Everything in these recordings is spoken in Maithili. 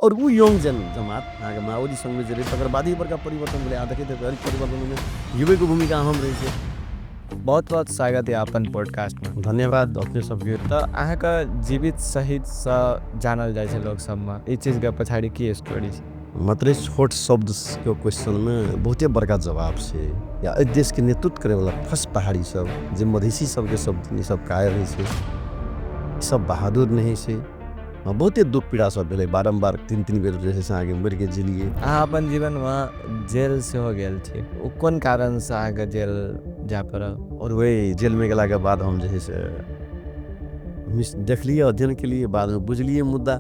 और वो यंग जमात अहाँके माओवादी संघ जे रहे तकर बाद ही बड़का परिवर्तन भेलै। अहाँ देखैत हेबै हरेक परिवर्तनमे युवकके भूमिका अहम रहै छै। बहुत बहुत स्वागत है अपन पॉडकास्ट में। धन्यवाद अपने सबके। तो अहाँके जीवित शहीद से जानल जाए छै लोग सब में, ई चीज के पछाड़ी की स्टोरी छै? मात्रै छोट शब्दके क्वेश्चनमे बहुते बड़का जवाब छै। या एहि देशके नेतृत्व करैवला फर्स्ट पहाड़ी सब जे मधेसी सबके सब ई सब कायर रहै छै, ई सब बहादुर नहीं छै। बहुते दुख पीड़ा सब भेलै, बारम्बार 3-3 बेर जे छै से अहाँके मरि के जेलिए। अहाँ अपन जीवन में जेल से हो गेल छी, ओ कोन कारण से अहाँके जेल जा पड़ल? और वही जेल में गेला के बाद हम जे है से देखलिए, अध्ययन के लिए, बाद में बुझलिए मुद्दा।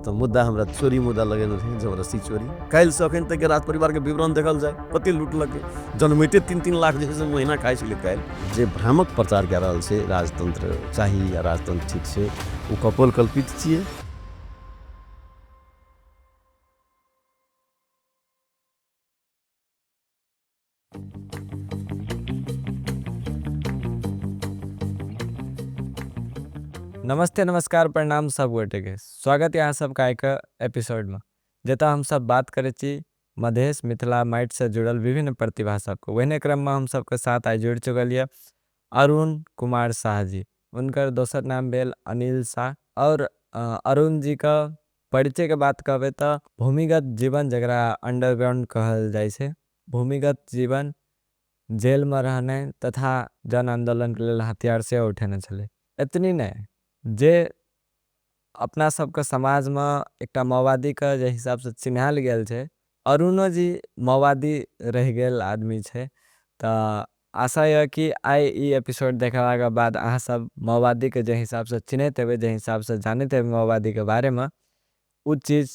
तो मुद्दा हमरा चोरी मुद्दा लगेने रहे, जबरदस्ती चोरी। काल्हि से अखन तक के राज परिवार के विवरण देखल जाए, कते लूटलक, जन्मैते 3-3 लाख जे है महीना खाइ छलै। काल्हि जे भ्रामक प्रचार कए रहल छै राजतंत्र चाही या राजतंत्र ठीक छै, ओ कपोल कल्पित छियै। नमस्ते, नमस्कार, प्रणाम सब गोटे के। स्वागत है यहाँ सबका एक एपिसोड में, जता हम सब बात करे छी मधेश मिथिला माइट से जुड़ल विभिन्न प्रतिभा सबको। वही क्रम में हम सबके साथ आज जुड़ चुकल है अरुण कुमार शाह जी। उनकर दोसर नाम भेल अनिल शाह। और अरुण जी का परिचय के बात कहबे तो भूमिगत जीवन जरा अंडरग्राउंड कहल जाए छे। भूमिगत जीवन जेल में रहने तथा जन आंदोलन के लिए हथियार से उठेने चले। इतनी नहीं जे अपना सबके समाज में एक माओवादी का जे हिसाब से चिन्हाल गेल छे, अरुणो जी माओवादी रह गेल आदमी छे। तो आशा है कि आई ई एपिसोड देखला के बाद अहाँ सब माओवादी के जे हिसाब से चिन्हते हेबे, जे हिसाब से जानते हेबे माओवादी के बारे में, उ चीज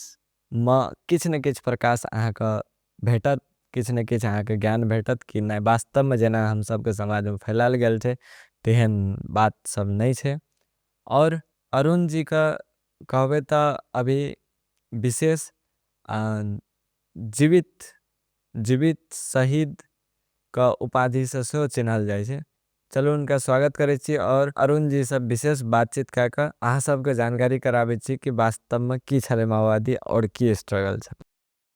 में किछ न किछ प्रकाश अहाँ के भेटत, किछ न किछ अहाँ के ज्ञान भेटत कि नहीं वास्तव में जेना हम सबके समाज में फैलाल गेल छे तेहन बात सब नहीं छे। और अरुण जी का कहबे तो अभी विशेष जीवित शहीद का उपाधि से सेहो चिन्हल जाए छे। चलो उनका स्वागत करे छी और अरुण जी सब विशेष बातचीत करके अहाँ सबके जानकारी करावे छी कि वास्तव में की छले माओवादी और की स्ट्रगल छे।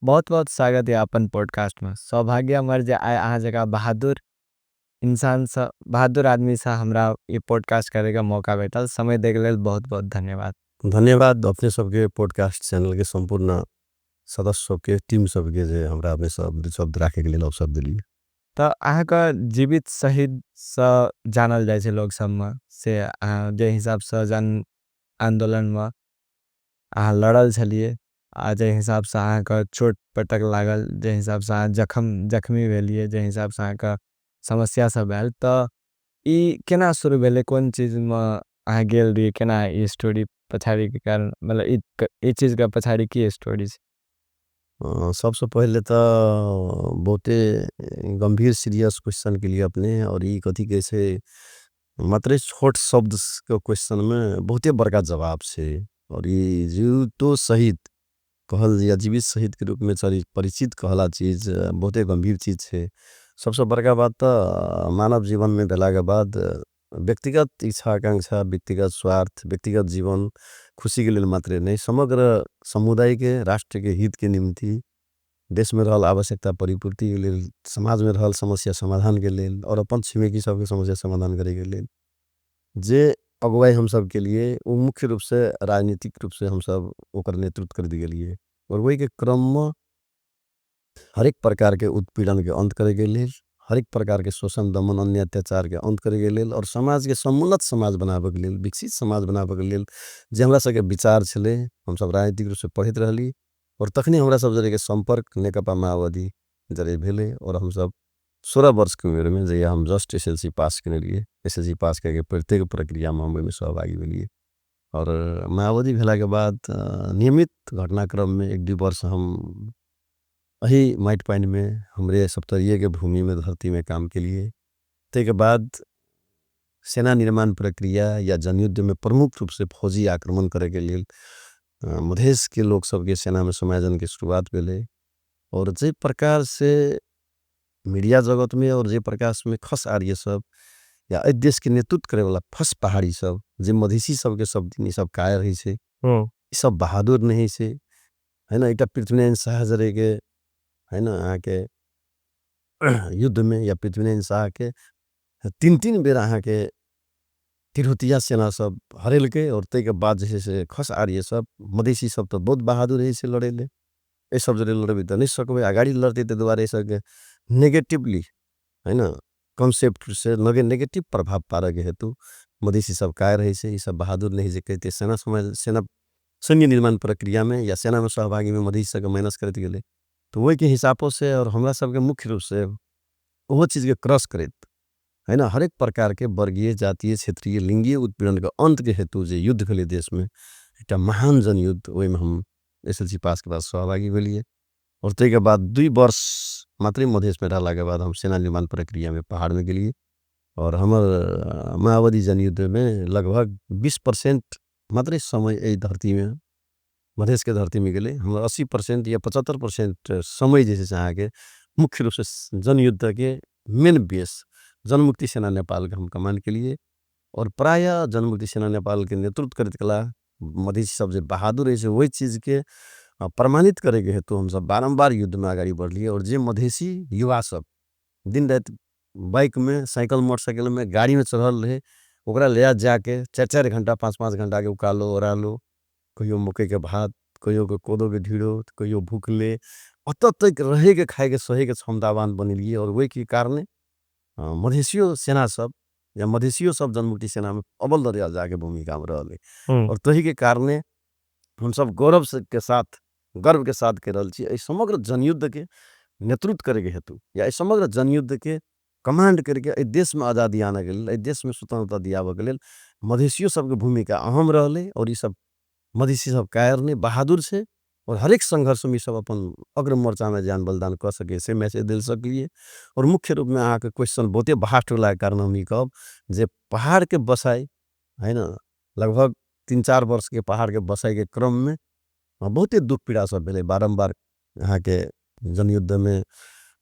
बहुत बहुत स्वागत है अपन पॉडकास्ट में। सौभाग्य मर जे आए अहाँ जगह बहादुर इंसान सा, बहादुर आदमी सा हमरा ये पॉडकास्ट करे का मौका भेटल। समय देके लेल बहुत बहुत धन्यवाद। धन्यवाद अपने सबके पॉडकास्ट चैनल के संपूर्ण सदस्य सबके, टीम सबके जे हमरा अपने शब्द राखे के लेल अवसर दिली। तो अहाँ का जीवित शहीद से जानल जाए छे लोग सब में से, जे हिसाब से जन आंदोलन में अहाँ लड़ल छलिए, जे हिसाब से अहाँ का चोट पटक लागल, जे हिसाब से अहाँ जख्मी भेलिए, जे हिसाब से अहाँ का समस्या सब आयल, तो ई केना शुरू भेले, कोन चीज में अहाँ गेल रही, केना ई स्टोरी पछाड़ी के कारण, मतलब ई चीज का पछाड़ी की स्टोरी छे? सबसे पहले तो बहुते गंभीर सीरियस क्वेश्चन के लिए अपने, और ये कथी कैसे मात्रै छोट शब्द के क्वेश्चन में बहुते बड़का जवाब छे। और ये जीव तो शहीद कहल या जीवित शहीद के रूप में परिचित कहला चीज बहुते गंभीर चीज छे। सबसे बड़का बात तो मानव जीवन में भेला के बाद व्यक्तिगत इच्छा आकांक्षा, व्यक्तिगत स्वार्थ, व्यक्तिगत जीवन खुशी के लिए मात्रे नहीं, समग्र समुदाय के, राष्ट्र के हित के निम्ति, देश में रहल आवश्यकता परिपूर्ति के लिए, समाज में रहल समस्या समाधान के लिए, और अपन छिमेकी सबके समस्या समाधान करे के लिए जे अगुवाई हम सब के लिए वो मुख्य रूप से राजनीतिक रूप से हम सब ओकर नेतृत्व कर दी गए। और वही के क्रम में हर एक प्रकार के उत्पीड़न के अंत करे के लिए, हर एक प्रकार के शोषण दमन अन्य अत्याचार के अंत करे के लिए, और समाज के समुन्नत समाज बनावे के लिए, विकसित समाज बनावे के लिए जे हमरा सबके विचार छले, हम सब राजनीतिक रूप से पढ़ित रहली। और तखनी हमरा सब जरे के संपर्क नेकपा माओवादी जरे भेले। और हम सब 16 वर्ष के उम्र में जे हम जस्ट एसएलसी पास करने लिए, एसएलसी पास करके प्रत्येक प्रक्रिया में हम सहभागी भेलिए। और माओवादी भेला के बाद नियमित घटनाक्रम में 1-2 वर्ष हम अही माइट पाइन में हमरे सप्तरीय के भूमि में धरती में काम के लिए। ते के बाद सेना निर्माण प्रक्रिया या जनयुद्ध में प्रमुख रूप से फौजी आक्रमण करे के लिए मधेश के लोग सबके सेना में समायोजन की शुरुआत भेले। और जे प्रकार से मीडिया जगत में और जे प्रकार में खस आर्य सब या इस देश के नेतृत्व करे वाला फस पहाड़ी सब जे मधेसी सब के सब दिन सब कायर रही छे, सब बहादुर नहीं छे। हैन एउटा पृथ्वीनारायण शाह जरेके हैन अहाँके युद्धमे या पृथ्वीनारायण शाहके 3-3 बेर अहाँके तिरहुतिया सेना सब हरेलके और तैके बाद जे छै से खस आर्य सब मधेसी सब त बहुत बहादुर है से लड़ेले। ए सब जरे लड़बे त नहीं सकबे अगाडि लड़ते त दुबारा यसके नेगेटिवली हैन कन्सेप्ट से नगे नेगेटिव प्रभाव पारके हेतु मधेसी सब काय रहे से, ई सब बहादुर नहीं जे कहते सेना सैन्य निर्माण प्रक्रिया में या सेना में सहभागी में मधेसी सबके माइनस करते गेले। तो वही के हिसाबों से और हमरा सबके मुख्य रूप से वो चीज के क्रॉस करत हैन हरेक प्रकार के वर्गीय जातीय क्षेत्रीय लिंगीय उत्पीड़न के अंत के हेतु जे युद्ध भेले देश में एकटा महान जनयुद्ध ओहि में हम एसएलसी पास के बाद सहभागी भेलिए और तैके बाद 2 वर्ष मात्रै मधेश में रहला के बाद हम सेना निर्माण प्रक्रिया में पहाड़ में गेलिए और हमर माओवादी जनयुद्ध में लगभग 20% मात्रै समय ए धरती में मधेश के धरती में गेले हम 80% या 75% समय जैसे अहाँके मुख्य रूप से जनयुद्ध के मेन बेस जनमुक्ति सेना नेपाल के हम कमान के लिए और प्राय जनमुक्ति सेना नेपाल के नेतृत्व करत कला मधेसी सब जे बहादुर है वही चीज के प्रमाणित करेके हेतु हम सब बारंबार युद्ध में आगाड़ी बढ़लिए और जे मधेसी युवा सब दिन रात बाइक में साइकिल मोटरसाइकिल में गाड़ी में चढ़ल रहे ओकरा ले जाके 4-4 घंटा 5-5 घंटा के उकालो ओरालो कहियो मकई के भात कहियो के कोदो के ढीड़ो कहियो भूखले अत तक रहे के खाए के सहे के क्षमतावान बनिलिए और वही के कारणे मधेसियो सेना सब या मधेसियो सब जनमुक्ति सेना में अव्वल दर्जा जाके भूमिका में रहले और तही के कारणे हम सब गर्व के साथ के रहल छी समग्र जनयुद्ध के नेतृत्व करे के हेतु या समग्र जनयुद्ध के कमांड करके ए देश में आजादी आने के लेल ए देश में स्वतंत्रता दियावे के लेल मधेसियो सब के भूमिका अहम रहले और ई सब मधेसी सब कायर ने बहादुर से और हर एक संघर्ष में सब अपन अग्र मोर्चा में जान बलिदान कर सके से मैसेज दिल सकलिए और मुख्य रूप में अहाँ के क्वेश्चन बहुते भास्ट होला के कारण हम ई कहब जे पहाड़ के बसाई है ना लगभग 3-4 वर्ष के पहाड़ के बसाई के क्रम में बहुते दुख पीड़ा सब भेले बारंबार अहाँ के जनयुद्ध में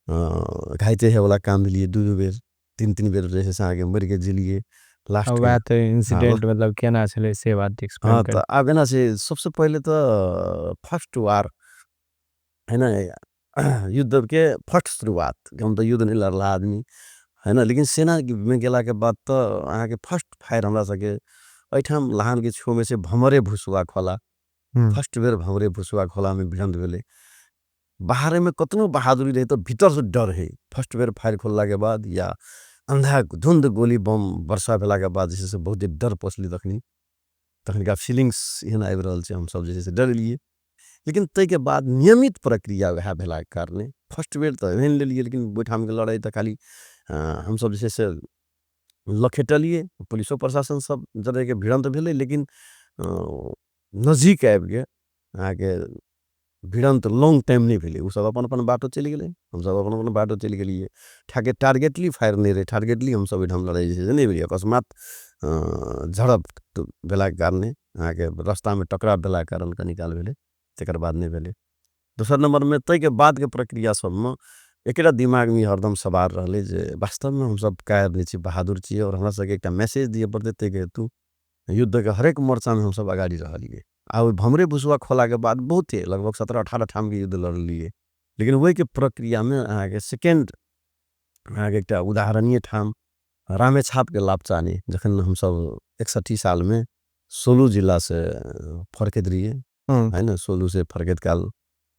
घाइते है वाला काम लिए 2 बेर 3-3 बेर जैसे अहाँ के मर के जिलिए लास्ट अब बात इंसिडेंट मतलब केना छले से बात एक्सप्लेन हाँ कर। तो अब ना से सबसे पहले तो फर्स्ट वार है ना युद्ध के फर्स्ट शुरुआत हम तो युद्ध नहीं लड़ला आदमी है ना लेकिन सेना में गेला के बाद तो अहाँ के फर्स्ट फायर हमरा सके ऐठाम लहान के छो में से भमरे भुसुआ खोला फर्स्ट बेर भमरे भुसुआ खोला में भिड़ंत भेले बाहर में कतनो बहादुरी रहे तो भीतर से डर है फर्स्ट बेर फायर खोलला के बाद या अंधा धुंध गोली बम वर्षा भेला के बाद जैसे बहुत डर पसली तखनी का फीलिंग्स एहन आबि रहल छै हम सब जैसे डर लिए लेकिन तै के बाद नियमित प्रक्रिया वह भेला के कारणे फर्स्ट बेर तो एहन ले लिए लेकिन बैठाम के लड़ाई तो खाली हम सब जैसे लखेटलिए पुलिसो प्रशासन सब जरे के भिड़ंत भेले लेकिन नजदीक आबि के आगे भिड़ंत लॉन्ग टाइम नहीं भेले उ सब अपन अपन बाटो चली गेले हम सब अपन अपन बाटो चली गेलिए ठाके टारगेटली फायर नहीं रहे टारगेटली हम सब ढम लड़ाई जैसे नहीं भेलिए अकस्मात झड़प भेला के कारणे आगे रास्ता में टकराव भेला के कारण का निकाल भेले तकर बाद नहीं भेले दोसर नंबर में तै के बाद के प्रक्रिया सब में एकरा दिमाग में हरदम सवार रहले जे वास्तव में हम सब कायर नहीं छी बहादुर छी और हमरा सबके एकटा मैसेज दिए पड़ते तै के हेतु युद्ध के हरेक मोर्चा में हम सब आगाड़ी रहलिए आ भमरे भुसुआ खोला के बाद बहुत लगभग 17-18 ठाम के युद्ध लड़लिए लेकिन वही के प्रक्रिया में आगे सेकेंड आगे एकटा उदाहरणीय ठाम रामेछाप के लापचानी जखन हम सब 61 साल में सोलू जिला से फरकत रहिए है ना सोलू से फरकत काल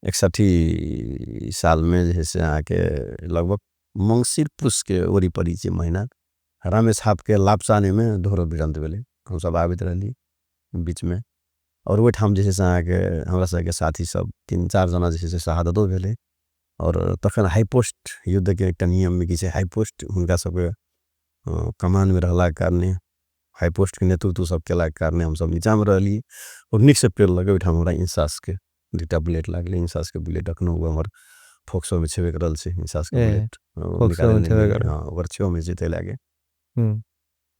61 साल में जैसे आके लगभग मंगसिर पुष के ओरी पड़ी छे महीना रामेछाप के लापचानी में दोहरो भिड़ंत भेले हम सब आबित रहली बीच में और वो ठाम जैसे आके हमरा सबके साथी सब 3-4 जना जैसे शहादतो भेले और तखन हाई पोस्ट युद्ध के एकटा नियम में कि हाई पोस्ट हुनका सबके कमान में रहला के कारणे हाई पोस्ट के नेतृत्व सब केला के कारणे हम सब नीचा में रहली और निक से पेड़ लगे ठाम हमरा इंसास के 2टा बुलेट लागले इंसास के बुलेट अखनो हमर फोक्सो में छेबे करल छे इंसास के बुलेट निकाले हां ओकर छो में जेते लागे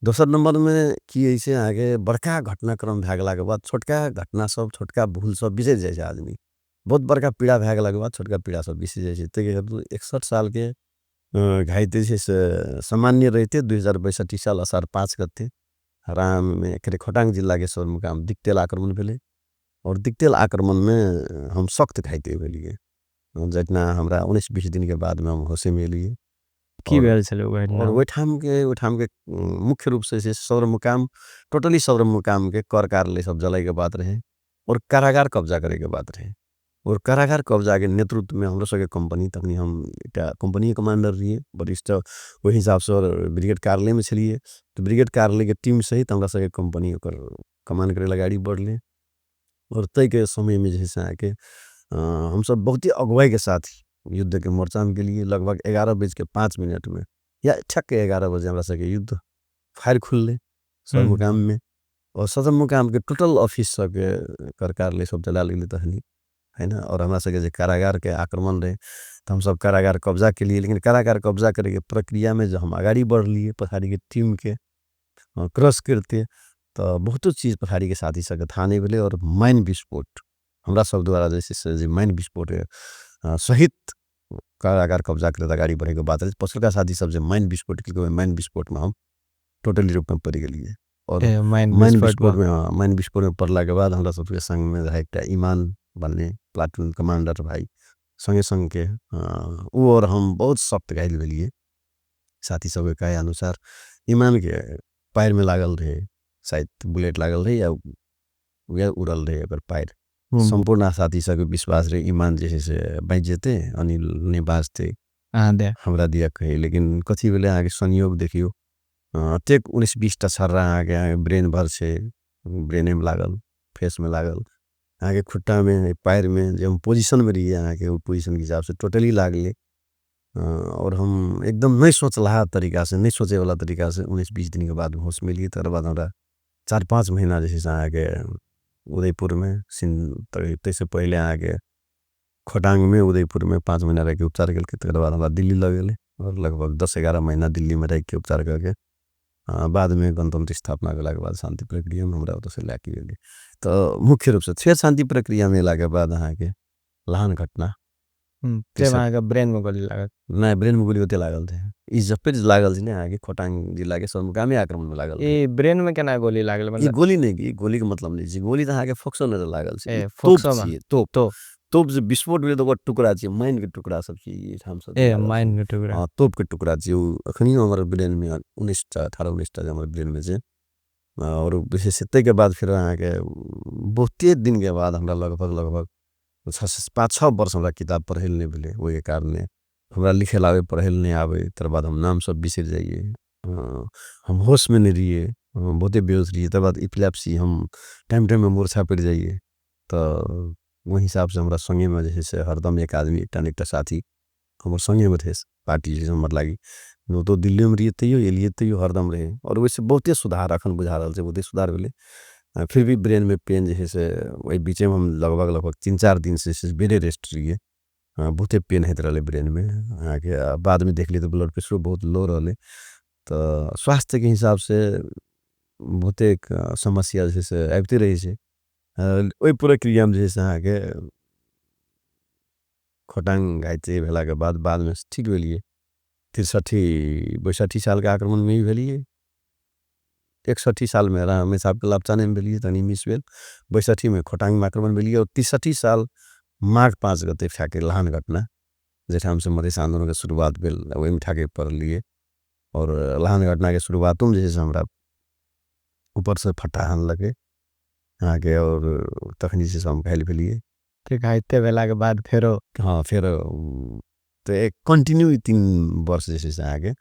दोसर नंबर में कि ऐसे आगे बड़का घटनाक्रम भए गेला के बाद छोटका घटना सब छोटका भूल सब बिसर जाय छै आदमी बहुत बड़का पीड़ा भए गेला के बाद छोटका पीड़ा सब बिसर जाय छै तै 61 साल के घाइते से सामान्य रहते 2062 साल असार 5 गते राम में खोटांग जिला के सदरमुकाम दिक्तेल आक्रमण भेले और दिक्तेल आक्रमण में हम सख्त घाइते भेलिए। जेतना हमरा 19-20 दिन के बाद में हम होशे में एलिए। की और भेल छलै ओइ घटना में? ओहिठाम के मुख्य रूप से सदर मुकाम टोटली सदर मुकाम के कर कार्यालय सब जलाए के बात रहे और कारागार कब्जा करे के बात रहे। और कारागार कब्जा के नेतृत्व में हमरो सबके कंपनी तखनी हम एकटा कंपनी कमांडर रहिए वरिष्ठ ओहि हिसाब से और ब्रिगेड कार्यालय में छलिए। तो ब्रिगेड कार्यालय के टीम सहित हमरा सबके कंपनी ओकर कमान करे गाड़ी बढ़ले। और तय के समय में जैसे आके हम सब बहुत ही अगुवाई के साथ युद्ध के मोर्चा में गेलिए। लगभग 11:05 में या ठक के 11 बजे हमरा सबके युद्ध फायर खुलले सदर मुकाम में। और सदर मुकाम के टोटल ऑफिस सबके कर कार्यालय सब जला गेले तखनी, है ना। और हमरा सबके जे कारागार के आक्रमण रहे तो हम सब कारागार कब्जा के लिए, लेकिन कारागार कब्जा करे के प्रक्रिया में जो हम आगाड़ी बढ़लिए पछाड़ी के टीम के क्रॉस करते तो बहुतो चीज पछाड़ी के साथी सबके था नहीं भेले। और माइन विस्फोट हमरा सब द्वारा जैसे जे माइन विस्फोट सहित कारागार कब्जा करे अगाडि बढ़ेको बात है। पछिल्का साथी सब जे माइन विस्फोट के माइन विस्फोट में हम टोटली रूप में पड़ गेलिए। और माइन विस्फोट में पड़ला के बाद हमरा सबके संग में रहा एकटा ईमान भन्ने प्लाटून कमांडर भाई संगे संग के ऊ और हम बहुत सख्त घायल भेलिए। साथी सबके कहे अनुसार ईमान के पैर में लागल रहे, शायद बुलेट लागल रहे या उड़ल रहे अगर पैर। संपूर्ण साथी सबके विश्वास रहे ईमान जैसे से बाँच जेते, अनिल ने बाँचते हमरा दिया कहे। लेकिन कथी भेले आगे संयोग देखियो टेक 19-20 टा छर्रा आगे ब्रेन भर से ब्रेन में लागल, फेस में लागल, आगे खुट्टा में पैर में जब पोजीशन में रहिए आगे वो पोजीशन के हिसाब से टोटली लागले। और हम एकदम नहीं सोच रहा तरीका से, नहीं सोचे वाला तरीका से 19-20 दिन के बाद होश में लिए। तर बाद हमरा 4-5 महीना जैसे आगे उदयपुर में तैसे पहले आगे खोटांग में उदयपुर में 5 महीना रह के उपचार करके तर बाद हमरा दिल्ली लगेले। और लगभग 10-11 महीना दिल्ली में रह के उपचार करके बाद में गणतंत्र स्थापना के बाद शांति प्रक्रिया में हमरा से लाके गेली। तो मुख्य रूप से फिर शांति प्रक्रिया में लाके बाद अहाँ के लहान घटना ब्रेन में गोली लागल नहीं, ब्रेन में गोली होते लागल थे ई जब लागल थी आगे खोटांग जिला के सदमुकामी आक्रमण में लागल ई ब्रेन में केना गोली लागल? ई मतलब गोली नहीं की गोली के मतलब नहीं छी, गोली तो अहाँ के फोक्सो नजर लागल छी। फोक्सो में तोप जे विस्फोट भेले तो टुकड़ा छी, माइन के टुकड़ा सब छी हम सब माइन के टुकड़ा तोप के टुकड़ा छी। अखनी हमर ब्रेन में 18-19 टा हमर ब्रेन में छे। और विशेष के बाद फिर अहाँ के बहुते दिन के बाद हमरा लगभग 5-6 वर्ष हमरा किताब पढ़े नहीं भेले। ओहि कारण हमरा लिखे लावे पढ़े नहीं आवे। तर बाद हम नाम सब बिसर जाइए, हम होश में नहीं रहिए, बहुते बेहोश रहिए। तर बाद इपिलेप्सी हम टाइम में मूर्छा पड़ जाइए। तो वही हिसाब से हमरा संगे में जैसे से हरदम एक आदमी एकटा साथी हमर संगे में थे पार्टी जैसे हमर लागी वो तो दिल्ली में रहिए तैयो हरदम रहे। और वैसे बहुते सुधार अखन बुझा रहल छे, बहुते सुधार भेले। फिर भी ब्रेन में पेन जैसे से वही बीच में हम लगभग 3-4 दिन से बेडे रेस्ट रहिए। बहुते पेन होते रहे ब्रेन में आगे। बाद में देख ली तो ब्लड प्रेशर बहुत लो रहे। तो स्वास्थ्य के हिसाब से बहुते एक समस्या जैसे आबते रही है। वही प्रक्रिया में जैसे आगे खोटांग घाइते भेला के बाद में ठीक भेलिए। 63-62 साल के आक्रमण में ही भेलिए। 61 साल में हमें साहब के लापचाने में भेलिए तनी मिस भेल। 62 में खोटांग में आक्रमण भेलिए। और 63 साल माघ 5 गते ठाके लहान घटना जेठाम से मधेश आंदोलन के शुरुआत भेल वही में ठाके पड़ लिए। और लहान घटना के शुरुआतों में जैसे हमरा ऊपर से फटाहन लगे आगे। और तखनी से हम घायल भेलिए। फिर घाइते भेला के बाद फिर फिर तो एक कंटिन्यू 3 वर्ष जैसे से आगे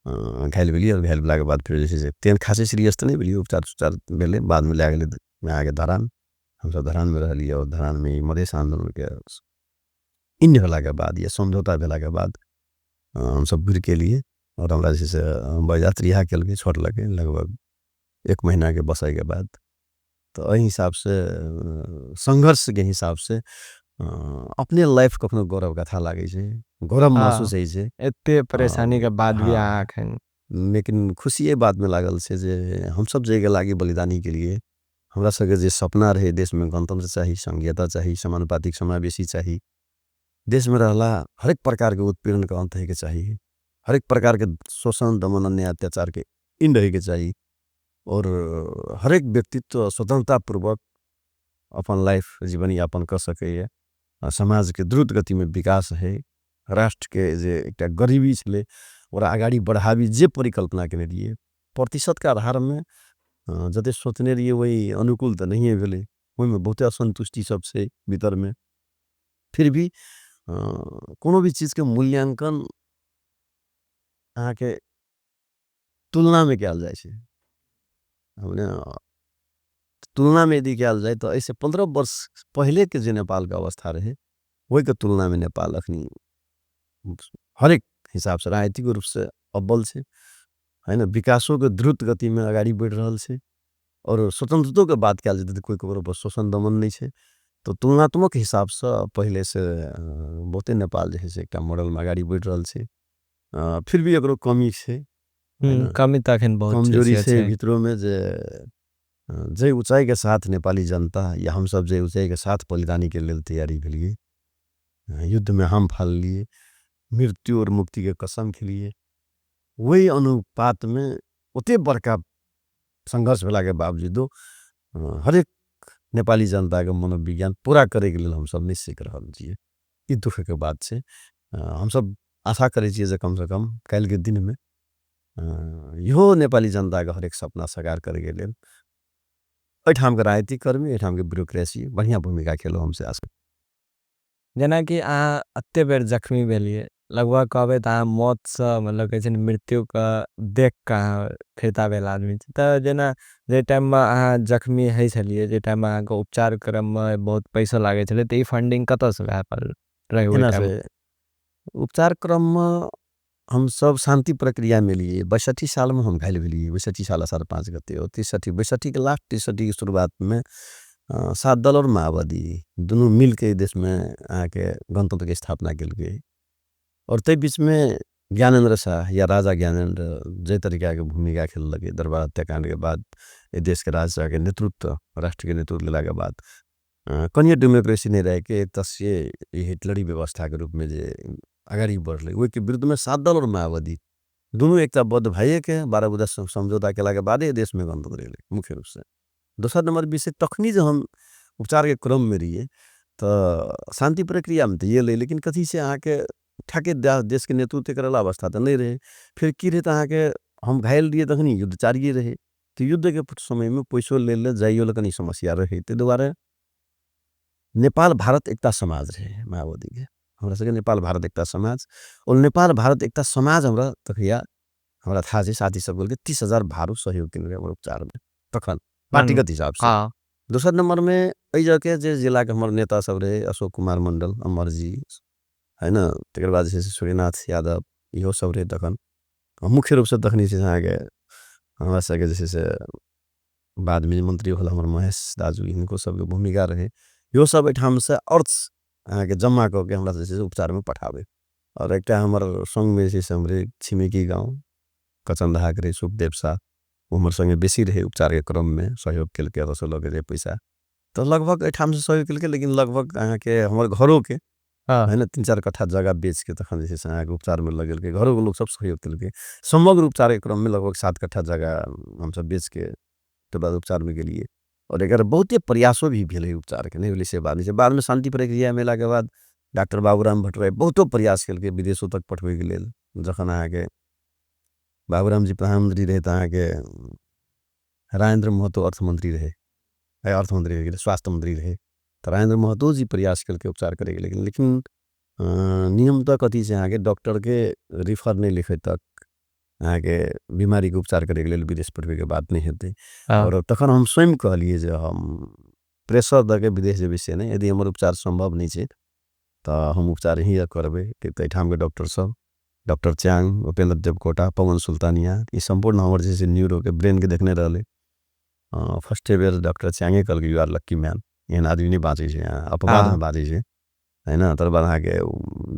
घायल भेलिए। और घायल भेला के बाद फिर जैसे से तेन खासे सीरियस तो नहीं भेलिए, उपचार भेले। बाद में ले गेले आगे धरान, हम सब धरान में रह लिए। और धरान में मधेश आंदोलन के इन भेला के बाद या समझौता भेला के बाद हम सब घुर के लिए। और हमरा जैसे बरयात्री रिहा के लगे छोड़ लगे लगभग 1 महीना के बसाई के बाद। तो अही हिसाब से संघर्ष के हिसाब से अपने लाइफ कखनो गौरव कथा लागे छे, गौरव महसूस है छे। एते परेशानी के बाद भी आखन लेकिन खुशी ये बात में लागल छे जे हम सब जगह लागी बलिदानी के लिए हमरा सबके जे सपना रहे देश में गणतंत्र चाहिए, संघीयता चाहिए, समानुपातिक समावेशी चाहिए, देश में रहला हर एक प्रकार के उत्पीड़न का अंत है के चाहिए, हर एक प्रकार के शोषण दमन अन्याय अत्याचार के इन रहे के चाहिए। और हर एक व्यक्तित्व स्वतंत्रता पूर्वक अपन लाइफ जीवन यापन कर सकैए, समाज के द्रुत गति में विकास है, राष्ट्र के जे एकटा गरीबी छले ओकरा आगाड़ी बढ़ाबी जे परिकल्पना केने रहिए प्रतिशत के आधार में जते सोचने रहिए वही अनुकूल तो नहीं भेले, ओहिमे बहुते असंतुष्टि सब से भीतर में। फिर भी कोनो भी चीज के मूल्यांकन अहाँ के तुलना में कयल जाय छै। हमने तुलना में यदि कयल जाय तो ऐसे 15 वर्ष पहले के जे नेपाल के अवस्था रहे वही के तुलना में नेपाल अखनी हरेक हिसाब से राजनीतिक रूप से अव्वल छे, है ना, विकासों के द्रुत गति में अगाडि बढ़ रहल छे और स्वतंत्रता के बात कयल जेतै कोई ककरो पर शोषण दमन नहीं छे। तो तुलनात्मक हिसाब से पहले से बहुते नेपाल जे है से एकटा मॉडल में अगाडि बढ़ रहल छे। फिर भी एकरो कमी छे, है ना, कमी त अखन बहुत कमजोरी छै से भीतरों में जे ऊंचाई के साथ नेपाली जनता या हम सब जे ऊंचाई के साथ बलिदानी के लेल तैयारी भेलिए, युद्ध में हम फाल लिए, मृत्यु और मुक्ति के कसम खिलिए, वही अनुपात में ओते बड़का संघर्ष भेला के बावजूदो हरेक नेपाली जनता के मनोविज्ञान पूरा करे के लेल हम सब निश्चय कर रहल छिए। ई दुख के बात छे। हम सब आशा करे छिए जे कम से कम काल के दिन में इहो नेपाली जनता के हरेक सपना साकार करे के लेल एठाम के राजनीतिक कर्मी, एठाम के ब्यूरोक्रेसी बढ़िया भूमिका खेलो हमसे आशा। जेना कि अहाँ अत्ते बेर जख्मी भेलिए, लगभग कहबै त अहाँ मौत से मतलब कहै छै न मृत्यु का देख के अहाँ फिरता भेल आदमी छी। त जेना जे टाइम में अहाँ जख्मी है छलिए, जे टाइम में अहाँ के उपचार क्रम में बहुत पैसा लागे छले, त ई फंडिंग कत से भए पारल रहे ओइ एना टाइम? से उपचार क्रम में हम सब शांति प्रक्रिया में लिए 62 साल में हम घायल भेलिए, 62 साल असार 5 गते और 62 के लास्ट 63 की शुरुआत में सात दल और माओवादी दोनों मिल के देश में आके गणतंत्र की स्थापना के लिए और तै बीच में ज्ञानेंद्र शाह या राजा ज्ञानेंद्र जे तरीका के भूमिका खेल लगे दरबार हत्याकांड के बाद ये देश के राजा के नेतृत्व राष्ट्र के नेतृत्व लेला के बाद कनिया डेमोक्रेसी नहीं रहे के तस्य हिटलरी व्यवस्था के रूप में जे अगाडि बढ़ले वही के विरुद्ध में सात दल और माओवादी दोनों एकताबद्ध भए के 12 बुदा समझौता केला के बाद ये देश में गणतंत्र रहे मुख्य रूप से। दूसरा नंबर विषय तखनी जो हम उपचार के क्रम में रहिए तो शांति प्रक्रिया में तो ये ले लेकिन कथी से आके ठाके देश के नेतृत्व करेला अवस्था तो नहीं रहे। फिर की रहे आके हम घायल रहिए तखनी युद्ध जारी रहे तो युद्ध के समय में पैसो ले जाइयो ल कनी समस्या रहे ते द्वारा नेपाल भारत एकता समाज रहे माओवादी के हमरा सके नेपाल भारत एकता समाज और नेपाल भारत एकता समाज हमरा तखिया हमरा था जे साथी सब के 30,000 भारू सहयोग केने रहे उपचार में तखन पार्टीगत हिसाब से। हाँ। दूसरा नंबर में एहि जगह जे जिला के हमर नेता सब रहे अशोक कुमार मंडल अमर जी, है ना, तकर बाद जे सूर्यनाथ यादव इहो सब रहे तखन मुख्य रूप से तखनी से आगे हमरा सके जैसे से बाद में मंत्री होल हमर महेश दाजू इनको सब के भूमिका रहे यो सब एठाम से अर्थ के जमा क के हमरा जैसे उपचार में पठावे और एकटा हमर संग में जैसे हमरे छिमेकी गांव कचंदहा करे सुखदेव शाह हमर संगे बेसी रहे उपचार के क्रम में सहयोग केल के रसोल के रहे पैसा तो लगभग एठाम से सहयोग केल के लेकिन लगभग अहाँ के हमर घरों के है ना 3-4 कट्ठा जगह बेच के तखन जैसे अहाँ के उपचार में लगल के घरों के लोग सब सहयोग केल के समग्र उपचार के क्रम में लगभग 7 कट्ठा जगह हम सब बेच के तो बाद उपचार में गेलिए और एकर बहुते प्रयासों भी भेले उपचार के नहीं से बाद में शांति प्रक्रिया मेला के बाद डॉक्टर बाबूराम भट्टराय बहुतो प्रयास केल के विदेशों तक पठवे के लेल जखन अहाँ के बाबूराम जी प्रधानमंत्री रहे अहाँ के राजेंद्र महतो अर्थमंत्री रहे अर्थमंत्री रहे स्वास्थ्य मंत्री रहे तो राजेंद्र महतो जी प्रयास करके उपचार करे लेकिन नियम तक कथी से अहाँ के डॉक्टर के रिफर नहीं लिखे तक अहाँ के बीमारी के उपचार करे के लिए विदेश पठवे के बात नहीं होते और तखन हम स्वयं कहलिए जे हम प्रेशर द के विदेश जे विषय नहीं यदि हमर उपचार संभव नहीं है तो हम उपचार ही करबे एठाम के डॉक्टर सब डॉक्टर च्याङ उपेंद्र देवकोटा पवन सुल्तानिया ये संपूर्ण हमर जैसे न्यूरो के ब्रेन के देखने रहले फर्स्ट बेर डॉक्टर च्याङे कहल यू आर लक्की मैन एहन आदमी नहीं बाँचे अपवाद में बाँचे है ना तर बाद अहाँके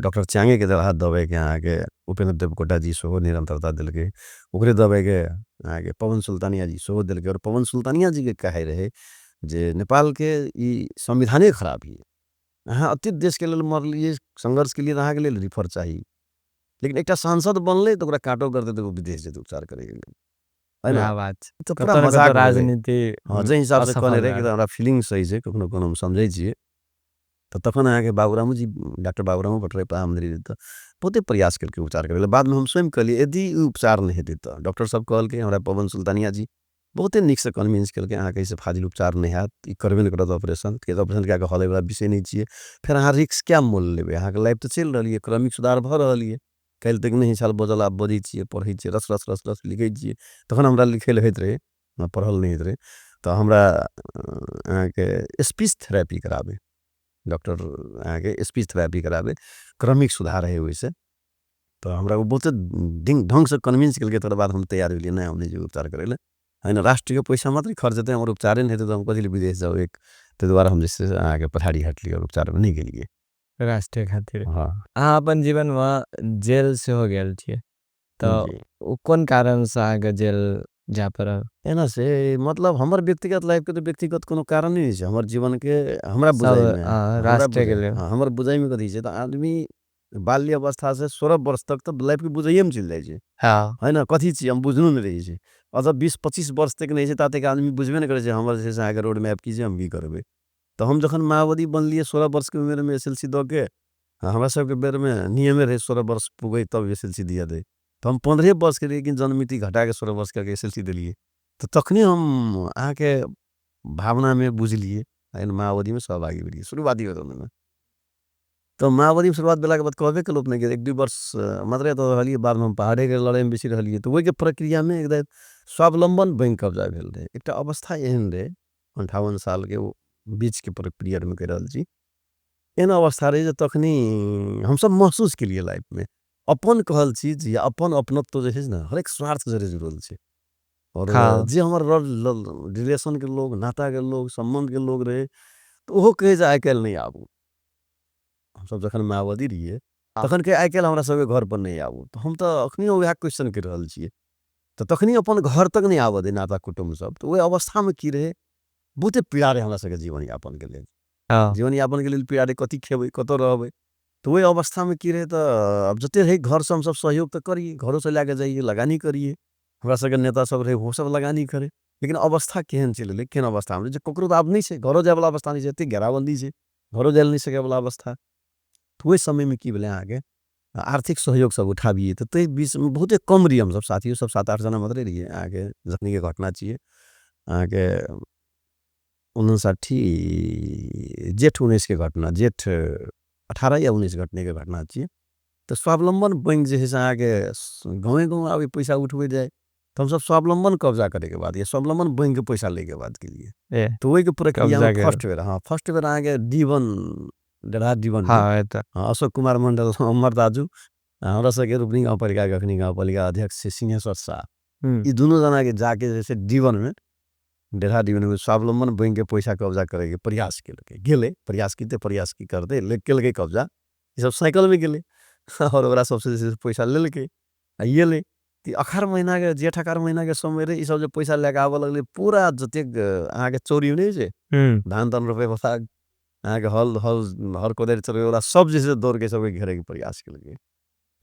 डॉक्टर च्याङे के हाथ दबाई के अहाँके उपेंद्र देवकोटा जी सेहो निरंतरता दिल के ओकरे दबाई के अहाँके पवन सुल्तानिया जी सेहो दिल के और पवन सुल्तानिया जी के कहे रहे जे नेपाल के ई संविधाने खराब ही अहाँ अतीत देश के लिए मरलिए संघर्ष के लिए अहाँ के लिए रिफर चाहिए लेकिन एक सांसद बनले तो काटो करते तो विदेश जेते उपचार करे है ना? क्या बात छै। तो पूरा कतौ न कतौ मजाक भेलै। राजनीति हाँ, जे हिसाब से कहने असफल रहे कि रहल। हमरा फीलिंग सही छै, कखनो कोनो हम समझै छियै। तो तखन अहाँके बाबूरामो जी डॉक्टर बाबूरामो भट्टराई प्रधानमंत्री तऽ बहुते प्रयास केलकै उपचार करै लए। बादमे हम स्वयं कहलियै यदि ई उपचार नहि हेतै तऽ डॉक्टर साहब कहलकै हमरा पवन सुल्तानिया जी बहुते नीकसँ कन्विंस केलकै अहाँके एहिसँ फाजिल उपचार नहि हैत, ई करबे नहि करत ऑपरेशन, किएक तऽ ऑपरेशन कए कऽ हलैवला विषय नहि छियै। फेर अहाँ रिस्क क्या मोल लेबै, अहाँके लाइफ तऽ चलि रहल यए, क्रमिक सुधार भऽ रहल यए। काल्हि तक नहि साल बजल आब बजै छियै, पढ़ै छियै, रस रस रस रस लिखै छियै। तखन हमरा लिखै लए होइत रहै, हमरा पढ़ल नहि होइत रहै। तऽ हमरा अहाँके स्पीच थेरेपी कराबै, डॉक्टर अहाँके स्पीच थेरेपी कराबै, क्रमिक सुधार हइ ओहिसँ। तऽ हमरा ओ बहुते ढङ्गसँ कन्विंस केलकै, तकर बाद हम तैयार भेलियै नहि हम नहि जेबै उपचार करै लए। होइन राष्ट्रके पैसा मात्रै खर्च हेतै, हमर उपचारे नहि हेतै तऽ हम कथी लए विदेश जाउ एक। ताहि दुआरे हम जे छै से अहाँके पछाड़ी हटलियै और उपचारमे नहि गेलियै। राष्ट्रीय खातिर। हाँ अहाँ अपन जीवनमे जेल सेहो गेल छियै। तऽ जी। ओ कोन कारणसँ अहाँके जेल जाय पड़ल? एना से मतलब हमर व्यक्तिगत लाइफके तऽ व्यक्तिगत कोनो कारण नहि छै, हमर जीवनके हमरा सब बुझाइमे हमरा राष्ट्रके बुझाइ लेल। हाँ हमर बुझाइमे कथी छै तऽ आदमी बाल्य अवस्थासँ 16 वर्ष तक तऽ लाइफके बुझाइएमे चलि जाइ छै। हाँ। होइन कथी छियै हम बुझलो नहि रहै छै। अतः 20-25 वर्ष तक नहि छै ता तक आदमी बुझबे नहि करै छै हमर जे छै से अहाँके रोड मैप की छै हम की करबै। तऽ हम जखन माओवादी बनलियै 16 वर्षके उमेरमे SLC दऽ के, हमरा सबके बेरमे नियमे रहै 16 वर्ष पुगै तब SLC दिया दै। तऽ हम 15 वर्षके रहियै लेकिन जन्ममिति घटाके 16 वर्ष कऽ के SLC देलियै। तऽ तखने हम अहाँके भावनामे बुझलियै एहन माओवादीमे सहभागी भेलियै शुरुआती बेरमे। तऽ माओवादीमे शुरुआत भेलाके बाद कहबे केलहुँ अपनेके 1-2 वर्ष मात्रे एतऽ रहलियै, बादमे हम पहाड़ेके लड़ाइमे बेसी रहलियै। तऽ ओहिके प्रक्रियामे एकदम स्वावलम्बन बैंक कब्जा भेल रहै। एकटा अवस्था एहन रहै 58 सालके ओ बीचके पीरियडमे कहि रहल छी। एहन अवस्था रहै जे तखनी हमसब महसूस केलियै लाइफमे अपन कहल चीज या अपन अपनत्व जे छै ने हरेक स्वार्थ जरे जुड़ल छै। और हाँ। जे हमर रिलेशनके लोग, नाताके लोग, सम्बन्धके लोग रहै तऽ ओहो कहै जे आइ काल्हि नहि आबू। हमसब जखन माओवादी रहियै हाँ। तखन कहै आइ काल्हि हमरा सबके घरपर नहि आबू। तऽ हम तऽ एखनिओ वएह क्वेश्चन करि रहल छियै। तऽ तखनी अपन घर तक नहि आबऽ दै नाता कुटुम्ब सब। तऽ ओहि अवस्थामे की रहै बहुते पीड़ा रहै हमरा सबके जीवन यापनके लेल। हाँ। जीवन यापनके लेल पीड़ा रहै, कथी खेबै, कतऽ रहबै। तऽ ओहि अवस्थामे की रहै तऽ अब जते रहै घरसँ हमसब सहयोग तऽ करियै, घरोसँ लए कऽ जाइए, लगानी करिए। हमरा सबके नेता सब रहै ओहो सब लगानी करै। लेकिन अवस्था केहन चलि एलै, केहन अवस्थामे जे ककरो तऽ आब नहि छै, घरो जायवला अवस्था नहि छै, एतेक घेराबन्दी छै, घरो जाय नहि सकयवला अवस्था। तऽ ओहि समयमे की भेलै अहाँके आर्थिक सहयोग सब उठाबिए तऽ ताहि बीचमे बहुते कम रहिए हमसब साथियो सब 7-8 जना मात्रे रहिए। अहाँके जखनीके घटना छियै अहाँके 59 जेठ 19के घटना, जेठ 18 या 19 घटनेके घटना छियै। तऽ स्वावलम्बन बैंक जे छै से अहाँके गाँवे-गाँव आबै पैसा उठबै जाइ। तऽ हमसब स्वावलम्बन कब्जा करैके बाद या स्वावलम्बन बैंकके पैसा लैके बाद केलिए। ए तऽ ओहिके प्रक्रियामे कब्जा के। फर्स्ट बेर हाँ फर्स्ट बेर अहाँके D1 डेरहा D1 मे हाँ एतऽ। हाँ अशोक कुमार मण्डल अमर दाजू हमरा सबके रूपनी गाउँपालिकाके अखनी गाउँपालिका अध्यक्ष छै सिंहेश्वर शाह। हुँ। ई दुनू जनाके जाके जे छै D1 मे डेरहा D1 मे स्वावलम्बन बैंकके पैसा कब्जा करैके प्रयास केलकै। गेलै प्रयास प्रयास की करतै केलकै कब्जा। ई सब साइकिलमे गेलै और ओकरा सबसँ जे छै से पैसा लेलकै आ एलै। तऽ अखाढ़ महीनाके जेठ अखाढ़ महीनाके समय रहै, ई सब जे पैसा लए कऽ आबऽ लगलै पूरा जतेक अहाँके चोरी नहि होइ छै हुँ। धान तान रोपैवला अहाँके हर कोदारि चलबैवला सब जे छै से दौड़के सबके घेरैके प्रयास केलकै।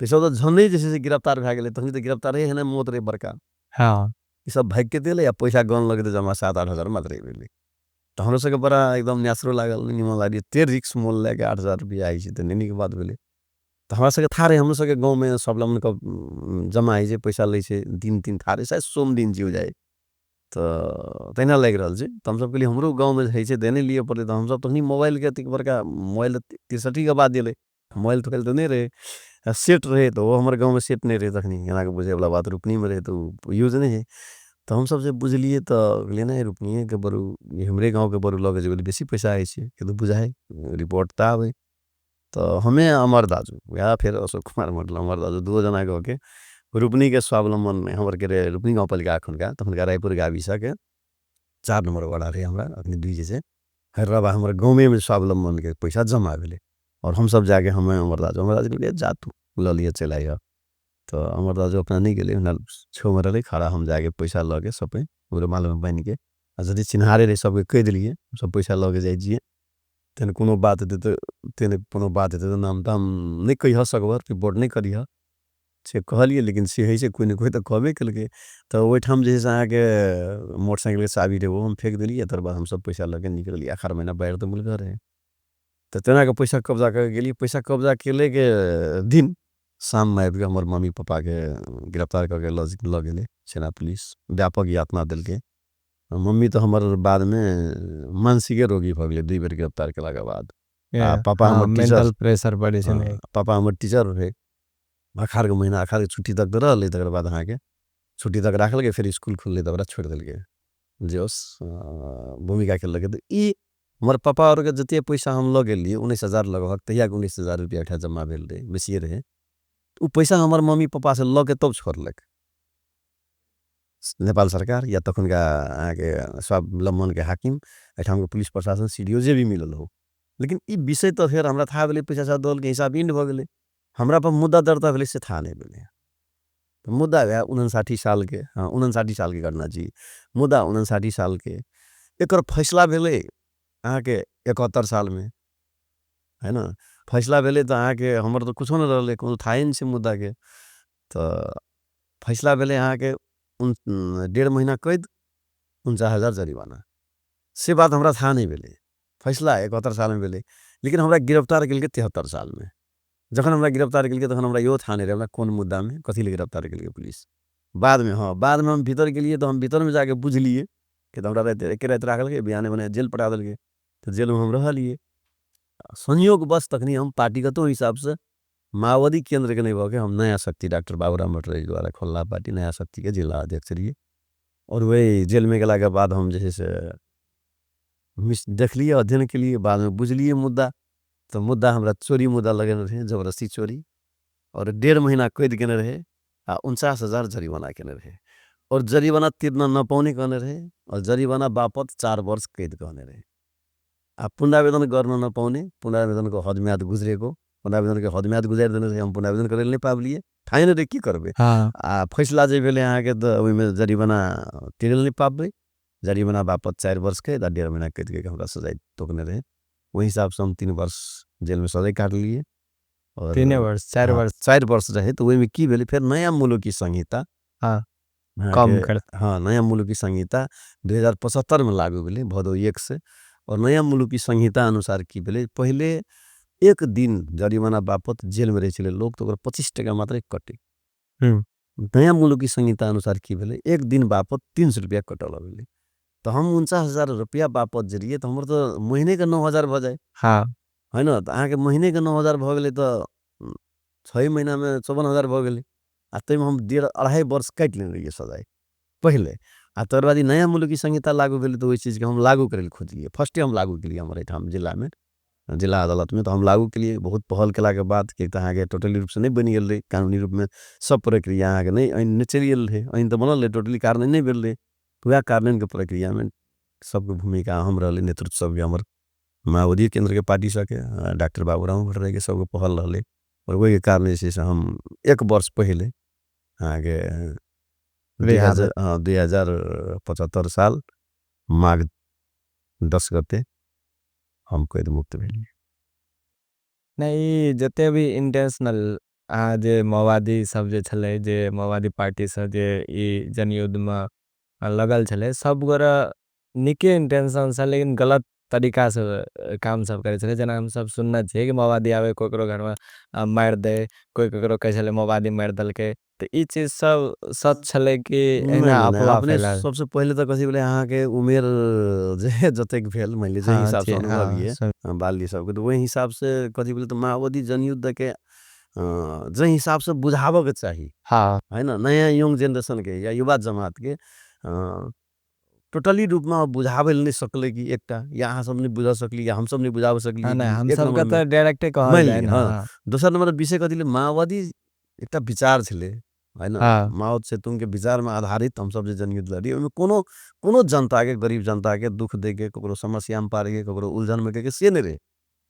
तऽ ई सब तऽ झन्डे जे छै से गिरफ्तार भए गेलै, तखनी तऽ गिरफ्तारी एहने मौत रहै बड़का। हाँ। ई सब भागिके देलै आ पैसा गनलकै तऽ जमा 7-8 हज़ार मात्रे भेलै। तऽ हमरो सबके बड़ा एकदम न्यासरो लागल, निमन लागल, एतेक रिस्क मोल लए कऽ 8 हज़ार रुपैआ होइ छै तऽ नहि नीक बात भेलै। तऽ हमरा सबके था रहै हमरो सबके गाँवमे स्वावलम्बन जमा होइ छै, पैसा लै छै, दिन था रहै शायद सोम दिन छियै जाइ। तऽ तहिना लागि रहल छै। तऽ हमसब कहलियै हमरो गाँवमे होइ छै देने लिअ पड़तै। तऽ हमसब तखनी मोबाइलके एतेक बड़का मोबाइल 63के बाद एलै। मोबाइल तोबाइल तऽ नहि रहै। सेट रहै तऽ ओहो हमर गाँवमे सेट नहि रहै तखनी एनाके बुझैवला बात रूपनीमे रहै तऽ ओ यूज नहि होइ। तऽ हमसब जे बुझलियै तऽ कहलियै नहि रूपनियेके बरू ई हमरे गाँवके बरू लऽ कऽ जेबै तऽ बेसी पैसा होइ छै केतौ बुझाइ रिपोर्ट तऽ आबै। तऽ हमे अमर दाजू वएह फेर अशोक कुमार मंडल अमर दाजू दुइयो जना कऽ के रूपनीके स्वावलम्बन हमर के रहै रूपनी गाउँपालिका एखुनका तखुनका रायपुरके आबिसाके 4 नम्बर वार्ड रहै हमरा अखनी 2 जे छै। हैदराबाद हमर गाँवेमे स्वावलम्बनके पैसा जमा भेलै और हमसब जाके हमे अमर दाजू कहलियै जा तू लऽ लिअ चलि आइअ। तऽ अमर दाजू अपना नहि गेलै छउमे रहलै खड़ा, हम जाके पैसा लऽ के सबके रुमालमे बान्हिके आ जदि चिन्हारे रहै सबके कहि देलियै सब पैसा लऽ के जाइ छियै। तेहन कोनो बात हेतै तऽ नाम ताम नहि कहिअ सकबर रिपोर्ट नहि करिहऽ। से कहलिए लेकिन से से कोई न कोई तो कहबे केलकै। तो ओहिठाम जे है से अहाँके मोटरसाइकिल के चाबी रहे वो हम फेंक देलिए। तर बाद हम सब पैसा लके निकलिए। आखिर महीना बाहर तो मुल्क रहे। तो तेना के पैसा कब्जा करके गेलिए। पैसा कब्जा केले के दिन शाम में आबि के हमर मम्मी पापा के गिरफ्तार करके ल गेले सेना पुलिस। व्यापक यातना देलकै। मम्मी तो हमर बाद में मानसिक रोगी भ गेले 2 बेर गिरफ्तार केला के बाद। आ पापा हाँ, हमर टीचर मेंटल प्रेशर बढ़े छलै। पापा हमर टीचर रहे। अखाड़ के महीना अखाड़ के छुट्टी तक रहले। तकर बाद अहाँके छुट्टी तक राखलकै। फिर स्कूल खुलले तो ओकरा छोड़ देलकै। जे होस भूमिका खेललकै। तो ई हमर पापा और के जते पैसा हम ल गेलिए 19,000 लगभग तहिया के 19,000 रुपया एठा जमा भेल रहे बेसिए रहे। उ पैसा हमर मम्मी पापा से ल के तब छोड़लक नेपाल सरकार या तखनका अहाँके स्वावलम्बन के हाकिम एठाम के पुलिस प्रशासन सीडीओ जे भी मिलल हो। लेकिन ई विषय तो फिर हमरा था भेले पैसा दल के हिसाब इंड भ गेले। हमरा पर मुद्दा दर्ता भेले से था नहीं भेले। तो मुद्दा है 59 साल के 59 साल के घटना जी। मुद्दा 59 साल के एकर फैसला भेले अहाँके 71 साल में है ना। फैसला भेले तो अहाँके हमर तो कुछो न रहले कोनो थाहे न से मुद्दा के। तो फैसला भेले अहाँके 1.5 महीना कैद 49,000 जरिवाना। से बात हमरा था नहीं भेले। फैसला 71 साल में भेले। लेकिन हमरा गिरफ्तार केलकै 73 साल में। जखन हमरा गिरफ्तार केलकै तखन हमरा इहो था नहीं रहे हमरा कौन मुद्दा में कथी ले गिरफ्तार केलकै पुलिस। बाद में बाद में हम भीतर गेलिए तो हम भीतर में जाके बुझलिए कि हमरा रात एके रात राखलकै बिहाने बने जेल पठा देलकै। तो जेल में हम रहलिए। संयोग बस तखनी हम पार्टीगतो हिसाब से माओवादी केंद्र के नहीं भके हम नया शक्ति डॉक्टर बाबूराम भट्टराई द्वारा खोलना पार्टी नया शक्ति के जिला अध्यक्ष रहिए। और वही जेल में गेला के बाद हम जे से देख लिए अध्ययन के लिए बाद में बुझलिए मुद्दा। तो मुद्दा हमरा चोरी मुद्दा लगेने रहे जबरदस्ती चोरी। और 1.5 महीना कैद केने रहे आ 49,000 जरिवाना केने रहे। और जरिवाना तिर्न नपाउने कहने रहे। और जरिवाना बापत 4 वर्ष कैद कहने रहे। आ पुनरावेदन गर्न नपाउने पुनरावेदनको हदम्याद गुज्रेको पुनरावेदन के हदम्याद गुजार देने रहे। हम पुनरावेदन करे नहीं पावलिए ठाइन रे की करबे। हाँ, आ फैसला जे भेले अहाँके त ओइ में जरिवाना तिरल नहीं पाबे। जरिवाना बापत 4 वर्ष के 1.5 महीना कैद के हमरा सजाय तोकने रहे। वही हिसाब से हम 3 वर्ष जेल में सजाय काट लिए। और 3 वर्ष 4 वर्ष 4 वर्ष रहे। तो वही में की भेले फिर नया मुलुकी संहिता हाँ, कम अहाँके कर नया मुलुकी संहिता 2075 में लागू भेले भदौ 1 से। और नया मुलुकी संहिता अनुसार की भेले पहिले एक दिन जरिवाना बापत जेल में रहे छले लोग तो 25% मात्रै कटे। नया मुलुकी संहिता अनुसार की भेले एक दिन बापत 300 रुपया कटल भेले। तो हम 49,000 रुपया बापत जरिए तो हमर तो महीने के 9,000 भ जाए। हाँ, है ना। तो अहाँके महीने के 9,000 भ गेले तो 6 महीना में 54,000 भ गेले। आ तै में हम 1.5 वर्ष काट लेने रहिए सजाय पहिले। आ तर बाद नया मुलुकी संहिता लागू भेले तो ओइ चीज के हम लागू करे खोजिए। फर्स्टे हम लागू केलिए हमर एठाम जिला में जिला अदालत में। तो हम लागू केलिए बहुत पहल केला के बाद कि अहाँके टोटली रूप से नहीं बनि गेल रहे कानूनी रूप में सब प्रक्रिया अहाँके नहीं ऐन नहीं चलि गेल रहे। ऐन तो बनल रहे टोटली कारण नहीं भेल रहे। तो वह कार्यान्वयन के प्रक्रिया में सबके भूमिका अहम रहले नेतृत्व सबके हमर माओवादी केंद्र के पार्टी सके डॉक्टर बाबूराम भट्टराई के सबके पहल रहले। और वही के कारण से हम 1 वर्ष पहले आगे 2075 साल माघ 10 गते हम कैद मुक्त भेलिए। नहीं जते भी इंटेंशनल जे माओवादी सब जे छले जे माओवादी पार्टी सब जे ई जनयुद्ध में लगल छले सब गोरा निके इंटेंशन से लेकिन गलत तरीका से काम सब करे छले। जना हम सब सुनना चाहिए कि माओवादी आवे कोकरो घर में मार दे कोई कोकरो कहे छले माओवादी मार दलके। तो ई चीज सब सच छले कि एना नहीं अफवाह अपने फैला। सबसे पहले तो कथी भेले अहाँके उमेर जे जतेक भेल मान ली जे हाँ हिसाब से अनुभव हाँ ये बाल्य सबके तो वही हिसाब से कथी भेले तो माओवादी जनयुद्ध के जे हिसाब से बुझावे के चाहिए हाँ है ना। नया यंग जनरेशन के या युवा जमात के टोटली रूप में बुझावे नहीं सकले कि एकटा या अहाँ सब नहीं बुझा सकली या हम सब नहीं बुझावे सकली नहीं हम एक सब नंबर का में तो डायरेक्टे कहल मान जाए ली। ना। हाँ हाँ दोसर नंबर विषय कथी ले माओवादी एकटा विचार छले है ना। हाँ माओ सेतुंग के विचार में आधारित हम सब जे जनयुद्ध लड़ी ओमे कोनो जनता के गरीब जनता के दुख दे के ककरो समस्या में पारे के ककरो उलझन में के से नहीं रहे।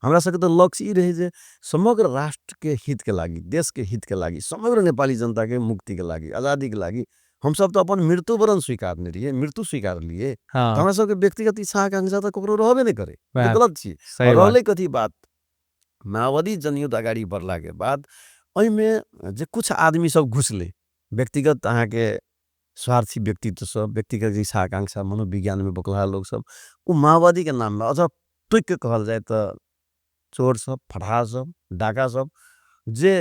हमरा सबके तो लक्ष्य ई रहे जे समग्र राष्ट्र के हित के लागी देश के हित के लागी समग्र नेपाली जनता के मुक्ति के लागी आजादी के लागी हम सब तो अपन मृत्यु वरण स्वीकार नहीं रहिए मृत्यु स्वीकार लिए। तो हाँ हमरा सबके व्यक्तिगत इच्छा आकांक्षा तो ककरो रहबे नहीं करे तो बात गलत चीज। सही और बात। रहले कथी बात माओवादी जनयुद्ध अगाडि बढ़ला के बाद एहिमे जे कुछ आदमी सब घुसले व्यक्तिगत अहाँके स्वार्थी व्यक्तित्व सब व्यक्तिगत इच्छा आकांक्षा मनोविज्ञान में बकला लोग सब उ माओवादी के नाम में अझ टुक के कहल जाए तो चोर सब फटाहा सब डाका सब जे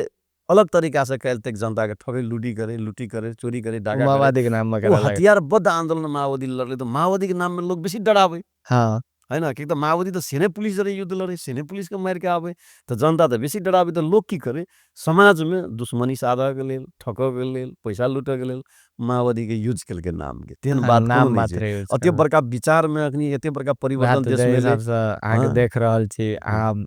अलग तरीका से कैल तक जनता के ठगे लूटी करे चोरी करे डाका करे माओवादी के नाम में वो करा लगे। हथियारबद्ध आंदोलन माओवादी लड़ले तो माओवादी के नाम में लोग बेसी डरावे हाँ है ना कि तो माओवादी तो सेने पुलिस जरे युद्ध लड़े सेने पुलिस के मार के आवे तो जनता तो बेसी डरावे तो लोग की करे समाज में दुश्मनी साधा के लेल ठको के लेल पैसा लूटे के लेल माओवादी के यूज कल के नाम के तेहन हाँ, बात कोनो नाम नहीं मात्र छै यूज अते कर बड़का विचार में अखनी एते बड़का वएह परिवर्तन तो देश जे में ले हिसाब से अहाँके हाँ देख रहल छी हाँ अहाँ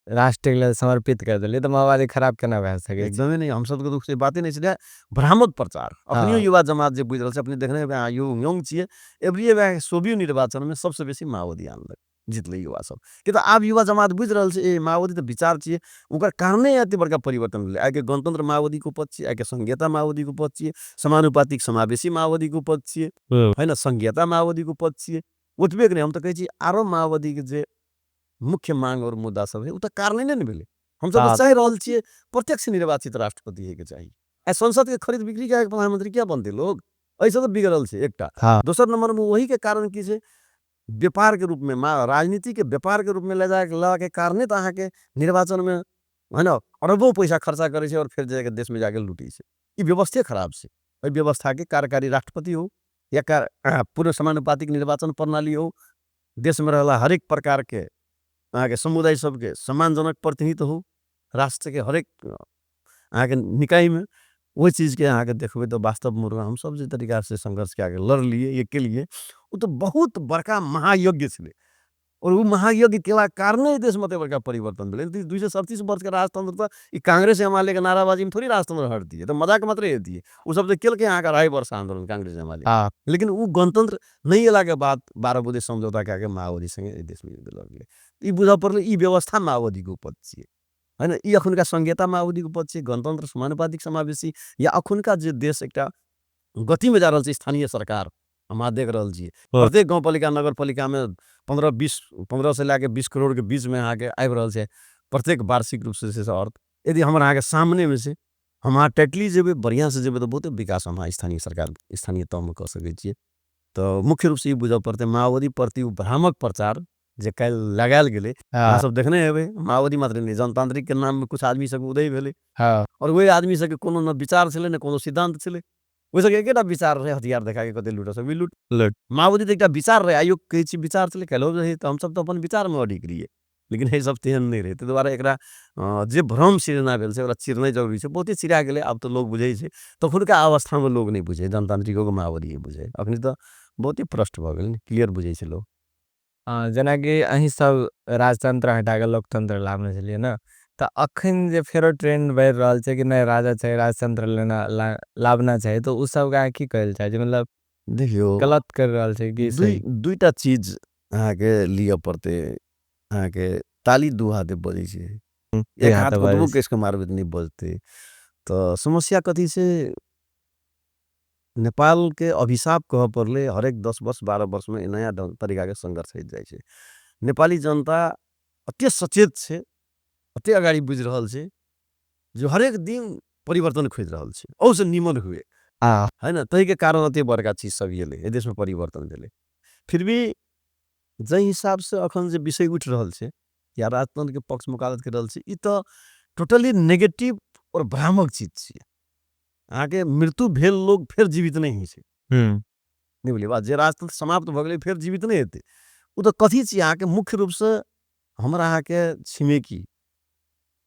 राष्ट्र के लिए समर्पित कर दिली तो माओवादी खराब केना भए सकै छै। एकदमै नहीं हम सब के दुख से बातें नहीं छे भ्रामक प्रचार अखनियो हाँ युवा जमात जे बुझ रहल छै अपने देखने हेबै अहाँ यंग छिए एवरी बार सोबियो निर्वाचन में सबसे बेसी माओवादी आनलक जीतले युवा सब कि तो आब युवा जमात बुझ रहल छै ए माओवादी तो विचार छिए ओकर कारणे एते बड़का परिवर्तन भेलै आइ के गणतंत्र माओवादी के उपज छिए आइ के संघीयता माओवादी के उपज छिए समानुपातिक समावेशी माओवादी के उपज छिए हम्म, है ना संघीयता माओवादी के उपज छिए ओतबे के नहीं हम तो कहै छी आरो माओवादी के जे मुख्य मांग और मुद्दा सब है उ तो कारणे नहीं भेलै हम सब तो हाँ चाह रहल छिए प्रत्यक्ष निर्वाचित राष्ट्रपति है के चाहिए आ संसद के खरीद बिक्री के प्रधानमंत्री क्या बनते लोग ऐसे तो बिगड़ल छै एकटा हाँ दोसर नंबर में वही के कारण की छै व्यापार के रूप में राजनीति के व्यापार के रूप में ले जाए ला के कारणे तो अहाँ के निर्वाचन में है ना अरबों पैसा खर्चा करे छै और फिर जाके देश में जाके लूटी छै ई व्यवस्था खराब छै ओई व्यवस्था के कार्यकारी राष्ट्रपति हो या पूर्ण समानुपातिक निर्वाचन प्रणाली हो देश में रहला हरेक प्रकार के अहाँ के समुदाय सबके सम्मानजनक प्रतिनिधित्व हो राष्ट्र के हरेक अहाँ के निकाय में वही चीज के अहाँ के देखबे तो वास्तव में हम सब जे तरीका से संघर्ष के आगे लड़ लिए ये के लिए वो तो बहुत बड़का महायज्ञ छे और वो महायज्ञ केला कारणे देश में एते बड़का परिवर्तन भेलै 237 वर्ष के राजतंत्र तो ई कांग्रेस एमाले के नाराबाजी में थोड़ी राजतंत्र हट दिए तो मजाक मात्र ये दिए वो सब तो केल के अहाँ का 2.5 वर्ष आंदोलन कांग्रेस एमाले हाँ लेकिन वो गणतंत्र नहीं अला के बाद 12 बुधे समझौता के आगे माओवादी संगे ई देश में युद्ध लड़ गेलै ई बुझा पड़ले ई व्यवस्था माओवादी के उपज छिए है ना ई अखुनका संघीयता माओवादी के उपज छिए गणतंत्र समानुपातिक समावेशी या अखुनका जे देश एकटा गति में जा रहल छै स्थानीय सरकार हम अहाँ देख रहल छिए हाँ प्रत्येक गांव पालिका नगर पालिका में 15 से लेके 20 करोड़ के बीच में अहाँ के आबि रहल छै प्रत्येक वार्षिक रूप से अर्थ यदि हमर अहाँ के सामने में से हम अहाँ टाइटली जेबै बढ़िया से जेबै तो बहुते विकास हम अहाँ स्थानीय सरकार स्थानीय तह में कर सकै छिए तो मुख्य रूप से ई बुझ पड़ते माओवादी प्रति उ भ्रामक प्रचार जे काल लगायल गेलै अहाँ हाँ सब देखने हेबै माओवादी मात्र नहीं जनतांत्रिक के नाम में कुछ आदमी सब उदय भेलै हाँ और वही आदमी सब के कोनो न विचार छलै न कोनो सिद्धांत छलै ओहि सब के एकेटा विचार रहे हथियार देखा के कते लूट सब लूट लट माओवादी तो एकटा विचार रहे आइयो कहै छी विचार छलै कैलो रहे तो हम सब तो अपन विचार में अडिग रहिए लेकिन ये सब तेहन नहीं रहे ताहि दुआरे एकरा जे भ्रम सृजना भेल छै ओकरा चिरनाइ जरूरी छै बहुते चिरा गेलै आब तो लोग बुझै छै तखुनका अवस्था में लोग नहीं बुझे जनतांत्रिको के माओवादी बुझे अखनी तो बहुते प्रष्ट भऽ गेल क्लियर बुझै छै लोग हाँ जेना कि अहीं सब राजतंत्र हटा के लोकतंत्र लाबने छलिए ना तो अखन जे फेरो ट्रेंड बढ़ रहल छै कि नहीं राजा चाहे राजतंत्र लाबना चाही तो उ सब का की कहल चाहे छै मतलब देखियो गलत कर रहल छै कि सही। दुईटा चीज अहाँ के लिए पड़ते अहाँ के ताली दू हाथे बजै छै एक एक हाथ हाथ बजै कतबो छै। केस के मारबे त नहीं बजते तो समस्या कथी से नेपाल के अभिशाप कह पड़ले हरेक 10 वर्ष 12 वर्ष में नया तरीका के संघर्ष होइत जाइ छै नेपाली जनता अते सचेत छै अते अगाडि बुझि रहल छै जो हरेक दिन परिवर्तन खोज रहल छै औ से निमन हुए हाँ है ना तही के कारण अते बड़का चीज सब ये ए देश में परिवर्तन भेलै फिर भी जै हिसाब से अखन जे विषय उठ रहल छै या राजतंत्र के पक्ष मुकालत कर रहल छै ई तो टोटली नेगेटिव और भ्रामक चीज छिए अहाँ के मृत्यु भेल लोग फिर जीवित नहीं होइ छै हम्म नहीं बोलिए बात जे राजतंत्र समाप्त भ गेलै फिर जीवित नहीं हेतै उ तो कथी छिए अहाँ के मुख्य रूप से हमरा अहाँ के छिमेकी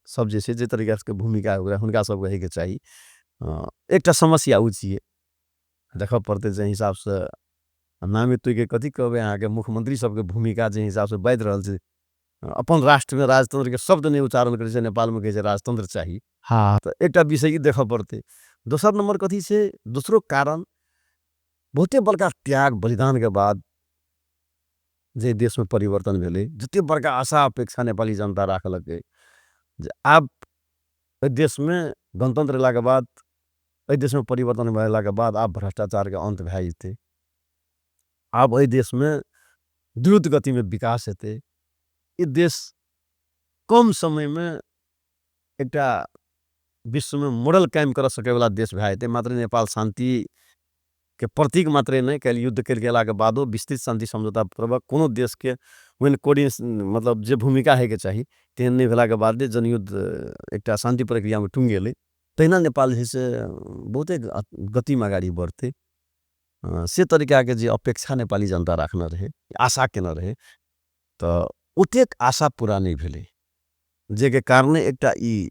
सब जे छै जे तरीका के भूमिका ओकरा हुनका सब कहे के चाही एकटा समस्या उ छिए देखऽ पड़तै जे हिसाब से नामे तो के कथी कहबै अहाँ के मुख्यमंत्री सब के भूमिका जे हिसाब से बाजि रहल छै अपन राष्ट्र में राजतंत्र के शब्द नहीं उच्चारण करे छै नेपाल में कहै छै राजतंत्र चाही हाँ तो एकटा विषय ई देखऽ पड़तै दोसर नंबर कथी छै दोसरो कारण बहुते बड़का त्याग बलिदान के बाद जे देश में परिवर्तन भेलै जते बड़का आशा अपेक्षा नेपाली जनता राखलकै जे आब एहि देश में गणतंत्र अयला के बाद एहि देश में परिवर्तन भेला के बाद आब भ्रष्टाचार के अंत भए जेतै आब एहि देश में द्रुत गति में विकास हेतै ई देश कम समय में एकटा विश्व में मॉडल कायम कर सके वाला देश भए जेतै। मात्र नेपाल शांति के प्रतीक मात्रै नहीं, कैल युद्ध कर गेला के बादो विस्तृत शांति समझौता पूर्वक कोनो देश के वेन मतलब जे भूमिका है के चाहिए तेहन नहीं भेला के बाद जनयुद्ध एकटा शांति प्रक्रिया में टूंग गेलै। तहिना नेपाल जे से बहुते गति में अगाडि बढ़तै। से तरीका के जे अपेक्षा नेपाली जनता राख्न रहे, आशा केने रहे, त ओतेक आशा पूरा नहीं भेलै, जे के कारणे एकटा ई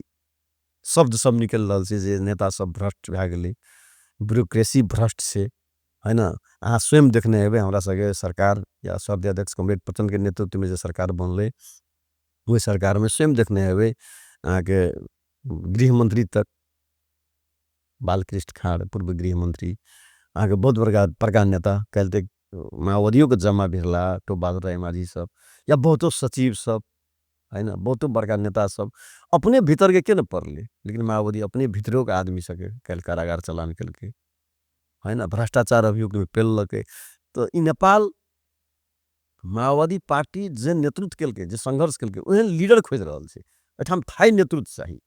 शब्द सब निकल रहल छै जे नेता सब भ्रष्ट भए गेलै, ब्यूरोक्रेसी भ्रष्ट छै, है ना। अहाँ स्वयं देखने हेबै हमरा सके सरकार या स्वास्थ्य अध्यक्ष कमरेड प्रचंड के नेतृत्व में जे सरकार बनलै, वही सरकार में स्वयं देखने हेबै अहाँ के गृह मंत्री तक बालकृष्ण खाड़, पूर्व गृह मंत्री, अहाँ के बहुत बड़का नेता, कैल तक माओवादियों के जमा भिरला, तो बहादुर राय माझी सब, या बहुतो सचिव सब, है ना, बहुतो बड़का नेता सब अपने भीतर के न पड़ले, लेकिन माओवादी अपने भीतरों के आदमी सके कैल कारागार चलान करके, है ना, भ्रष्टाचार अभियोग में पेल लगे। तो इ नेपाल माओवादी पार्टी जे नेतृत्व केलकै, जे संघर्ष केलकै, ओहन लीडर खोज रहल छै। एठाम थाई नेतृत्व चाहिए,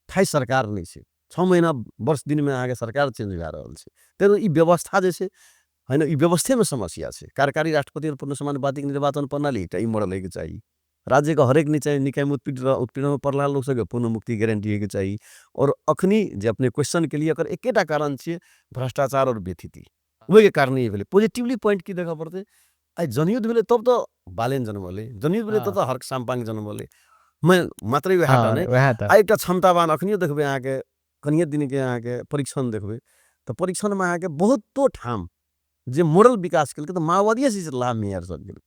थाई सरकार नहीं छै। 6 महीना वर्ष दिन में आगे सरकार चेंज भए रहल छै। तेनो ई व्यवस्था जे छै, है ना, ई व्यवस्थे में समस्या छै। कार्यकारी राष्ट्रपति और पूर्ण समानुपातिक निर्वाचन प्रणाली एकटा ई मॉडल है के चाहिए। राज्य का हरेक निकाय में उत्पीड़न में पड़ला लोग सबके पूर्ण मुक्ति गारंटी है के चाहिए। और अखनी जे अपने क्वेश्चन के लिए अगर एकेटा कारण छै भ्रष्टाचार और व्यथिति, वही के कारण ये भेलै। पॉजिटिवली पॉइंट की देखा पड़ते, आई जनयुद्ध भेलै तब तो बालेन जन्मले, जनयुद्ध भेलै तब तो हर्क साम्पाङ जन्मले। मैं मात्रै वह हटा नहीं, आई एकटा क्षमतावान अखनियो देखबे अहाँ के कनिए दिन के अहाँ के परीक्षण देखबे, तो परीक्षण में अहाँ के बहुतो ठाम जे मोरल विकास केलकै तो माओवादी से लाभ मेयर सब गेल,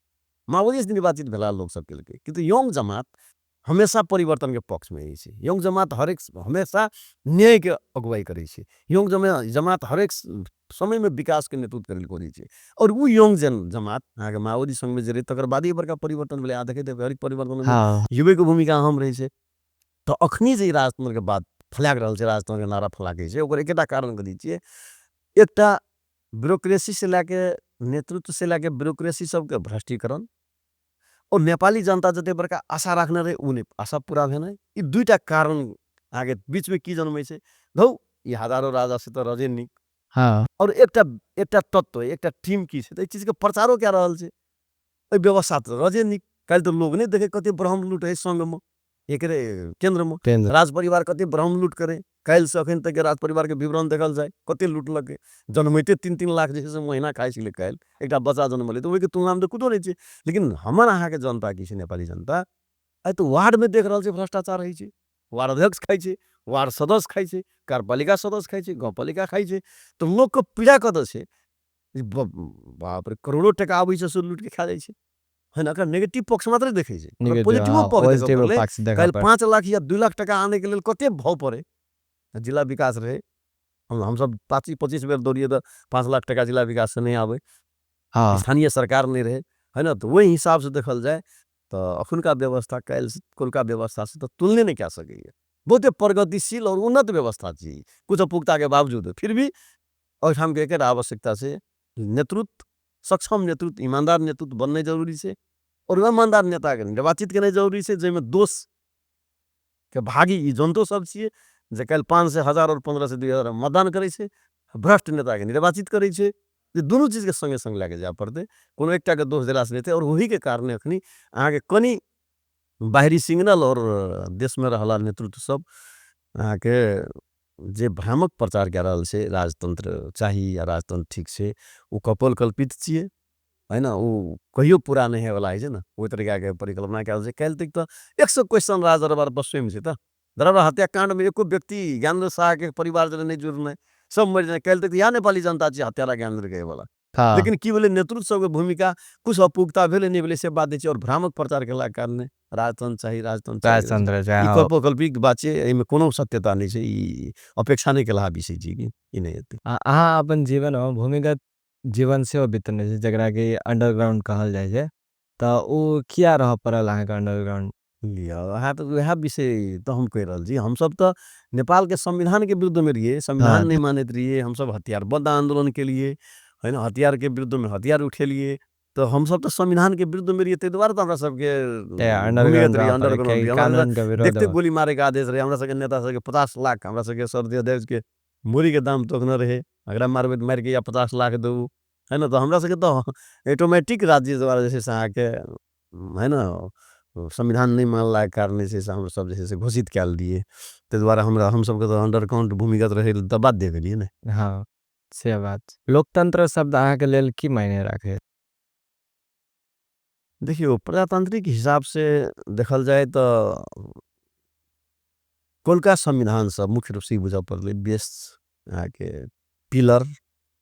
माओवादी से निर्वाचित भेला लोग सब केलकै। किंतु यंग जमात हमेशा परिवर्तन के पक्ष में छै। यंग जमात हरेक हमेशा न्याय के अगुवाई करे छै। यंग जमात हरेक समय में विकास के नेतृत्व करे कोरी छै। और वो यंग जमात अहाँ के माओवादी संग में जे रहे तकर बाद ही बड़का परिवर्तन भेलै। आ देखे थे हरेक परिवर्तन में युवा के भूमिका अहम रहे छै। तो अखनी जे राजतंत्र के बात फैलाक रहल छै, राजतंत्र के नारा फैलाके छै, ओकर एकेटा कारण कथी छियै, एकटा ब्यूरोक्रेसी से लेके नेतृत्व से लेके ब्यूरोक्रेसी सबके भ्रष्टीकरण, और नेपाली जनता जते बड़का आशा राख्ने रहे उ आशा पूरा भेनै। ई दुईटा कारण आगे बीच में की जन्मै छै, धौ ई हजारों राजा से तो रजे नीक। और एकटा तत्व, एकटा टीम की छै, तो ई चीज के प्रचारो क्या रहल छै, ओई व्यवस्था तो रजे नीक। काल तो लोग नहीं देखे कते ब्रह्म लूट है संघ में, एकरे केंद्र में राज परिवार कते ब्रह्म लूट करे। काल से अखन तक के राज परिवार के विवरण देखल जाए, कते लूट लगे। जन्मैते 3-3 लाख जैसे महीना खाइ छलै काल, एकटा बच्चा जन्मले तो ओई के तुलना में तो कुतो नहीं छै। लेकिन हमर अहाँ के जनता की छै, नेपाली जनता आई तो वार्ड में देख रहल छै भ्रष्टाचार होइ छै। वार्ड अध्यक्ष खाइ छै, वार्ड सदस्य खाइ छै, कार्यपालिका सदस्य खाइ छै, गाउँपालिका खाइ छै। तो लोग के पीड़ा कत छै, बाप रे, करोड़ों टका आबै छै से लूट के खा जाइ छै, है ना। नेगेटिव पक्ष मात्र देखे छै, पॉजिटिव पक्ष देखल। काल 5 लाख या 2 लाख टका आने के लिए कते भाव पड़े। जिला विकास रहे, हम सब 25 बेर दौड़िए तो 5 लाख टका जिला विकास से नहीं आवे, स्थानीय सरकार नहीं रहे, है ना। तो वही हिसाब से देखल जाए तो अखुनका व्यवस्था काल कोलका व्यवस्था से तो तुलने नहीं कर सके। बहुत प्रगतिशील और उन्नत व्यवस्था चाहिए कुछ अपुगता के बावजूद, फिर भी ओहिठाम के एक आवश्यकता से नेतृत्व, सक्षम नेतृत्व, ईमानदार नेतृत्व बनने जरूरी है। और ईमानदार नेता के निर्वाचित करने जरूरी है, जेमे दोष के भागी ई जनतो सब छिए, जे काल 5 से 1000 और 15 से 2000 मतदान करे छै, भ्रष्ट नेता के निर्वाचित करे छै। ये दोनों चीज के संगे संग लेके जाए पड़ते, कोनो एकटा के दोष देला से नहीं थे। और वही के कारण अखनी अहाँ के कनी बाहरी सिग्नल और देश में रहला नेतृत्व सब अहाँ के जे भ्रामक प्रचार कए रहल छै, राजतंत्र चाहिए या राजतंत्र ठीक छै, वो कपोल कल्पित छिए, है ना। वो कहियो पूरा नहीं है वाला है ना, वो तरीका के परिकल्पना कयल छै। काल तक तो 100 क्वेश्चन राज दरबार बसवे में छै। त दरबार हत्याकांड में एको व्यक्ति ज्ञानेन्द्र शाह के परिवार जने नहीं जुड़ने, सब मर जाए। काल तक या नेपाली जनता छै हत्यारा ज्ञानेन्द्र के वाला। लेकिन की बोले नेतृत्व सब के भूमिका कुछ अपुगता भेले नहीं भेले से बात छै। और भ्रामक प्रचार केला कारण राजतंत्र चाहिए, राजतंत्र चाहिए, ई कल्पित बात छै, एमे कोनो सत्यता नहीं छै। ई अपेक्षा नहीं केला विषय जी की ई नहीं हेतै। अहाँ अपन जीवन में भूमिगत जीवन से बितने छै, जकरा कि अंडरग्राउंड कहल जाय छै, तो ओ किया रह पड़ल अहाँ के अंडरग्राउंड लिया। हाँ, तो वह विषय तो हम कह रहल जी। हम सब तो नेपाल के संविधान के विरुद्ध में रहिए, संविधान नहीं मानते रहिए। हम सब हथियार बंद आंदोलन के लिए, है ना, हथियार के विरुद्ध में हथियार उठेलिए, तो हम सब तो संविधान के विरुद्ध में रहिए, ते द्वारा तो हमरा सबके अंडरग्राउंड भूमिगत रही, रह पड़े अंडरग्राउंड कई रही। हमरा कानून के विरोध देखते में। गोली मारे के आदेश रहे, हमरा सबके नेता सबके 50 लाख, हमरा सबके सर्दी अध्यक्ष के मूड़ी के दाम तक न रहे, अगरा मारबे तो मार के या 50 लाख दऊ, है ना। तो हमरा सबके तो ऑटोमेटिक राज्य द्वारा जैसे से आके, है ना, संविधान नहीं मानला के कारण से हम सब जैसे से घोषित कैल दिए, ते द्वारा हमरा हम सबके तो अंडरग्राउंड भूमिगत रहे तो बाध्य भेलिए ने। हाँ, से बात। लोकतंत्र शब्द अहाँ के लेल की मायने राखे? देखियो प्रजातांत्रिक हिसाब से देखल जाए तो कोलका संविधान सब मुख्य रूप से बुझा पड़ले बेस के पिलर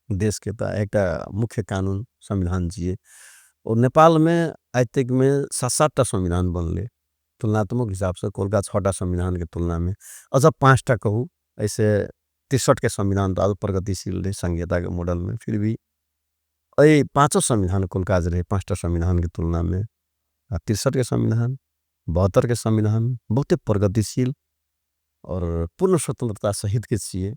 देश के त एकटा मुख्य कानून संविधान छिए। और नेपाल में आज तक में 7-7 संविधान बनले, तुलनात्मक हिसाब से कोलका 6 संविधान के तुलना में। अच्छा 5 कहूँ, ऐसे 63 के संविधान तो प्रगतिशील रहे संघीयता के मॉडल में, फिर भी 5 संविधान कोलका रहे 5 संविधान के तुलना में। 63 के संविधान, 72 के संविधान बहुते प्रगतिशील और पूर्ण स्वतंत्रता सहित के छिए।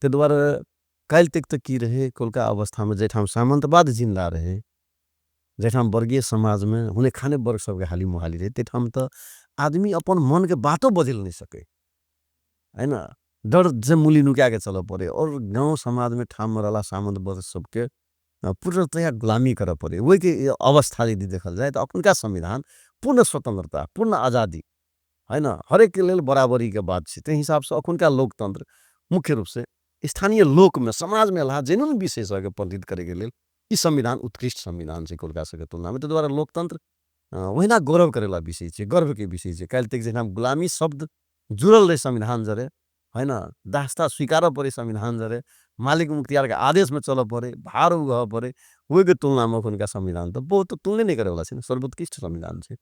ते द्वारा काल तक तो की रहे कोलका अवस्था में जैठाम सामंतवाद जिंदा रहे, जैठाम वर्गीय समाज में हुने खाने वर्ग सबके हाली मुहाली रहे, तेठाम तो आदमी अपन मन के बातों बदल नहीं सके, है ना। डर से मूली नुका के चल पड़े, और गांव समाज में ठाम रहला सामंत वर्ग सबके पूर्णतया गुलामी कर पड़े। वही के अवस्था यदि देखल जाए तो अखनका संविधान पूर्ण स्वतंत्रता, पूर्ण आज़ादी, है ना, हरेक के लेल बराबरी के बात छै। ते हिसाब से अखनका लोकतंत्र मुख्य रूप से स्थानीय लोक में समाज में ला जेनुन विशेष के पंडित करे के लेल ई संविधान उत्कृष्ट संविधान छै कोलका के तुलना में। तो द्वारा लोकतंत्र वहीना गौरव करेला विषय छै, गर्व के विषय छै। काल तक जेना गुलामी शब्द जुड़ल रहे संविधान जरे, है ना, दास्ता स्वीकार पड़े संविधान जरे, मालिक मुख्तियार के आदेश में चल पड़े, भार उगह पड़े, वही के तुलना में उनका संविधान तो बहुत तुलने नहीं करे वाला छै, सर्वोत्कृष्ट संविधान छै।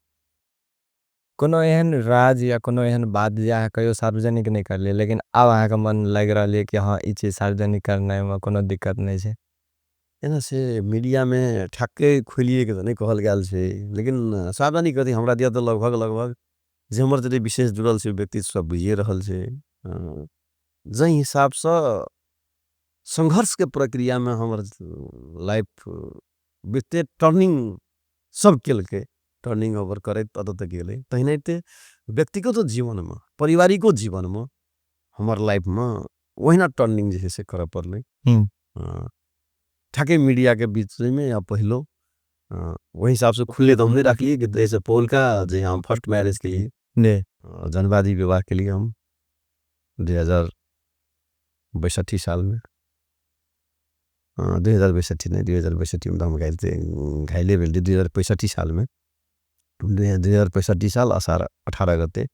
कोनो एहन राज या कोनो एहन बात जे अहाँ कहियो सार्वजनिक नहीं करलिए, लेकिन अब अहाँ के मन लग रहल है कि हाँ ई चीज सार्वजनिक करने में कोनो दिक्कत नहीं छै? एना से मीडिया में ठक्के खोलिए के तो नहीं कहल गेल छै, लेकिन सावधानी कथी हमरा दिया तो लगभग लगभग जे हमर जरे विशेष जुड़ल छै व्यक्ति सब बुझिए रहल छै। जै हिसाब से संघर्ष के प्रक्रिया में हमर लाइफ बीते टर्निंग सब केल के टर्निंग ओवर करे तत तक गेले, तहिनाते व्यक्तिगत जीवन में, पारिवारिक जीवन में, हमर लाइफ में वहीना टर्निंग जे से करे पड़ले। ठाके मीडिया के बीच में या पहलो वही हिसाब से खुले दम में रख लिए कि जैसे पोल का जे हम फर्स्ट मैरिज के लिए ने जनवादी विवाह के लिए हम 2062 साल में 2062 नहीं 2062 में तो हम घायले भेल 2065 साल में 2065 साल आषाढ़ 18 गते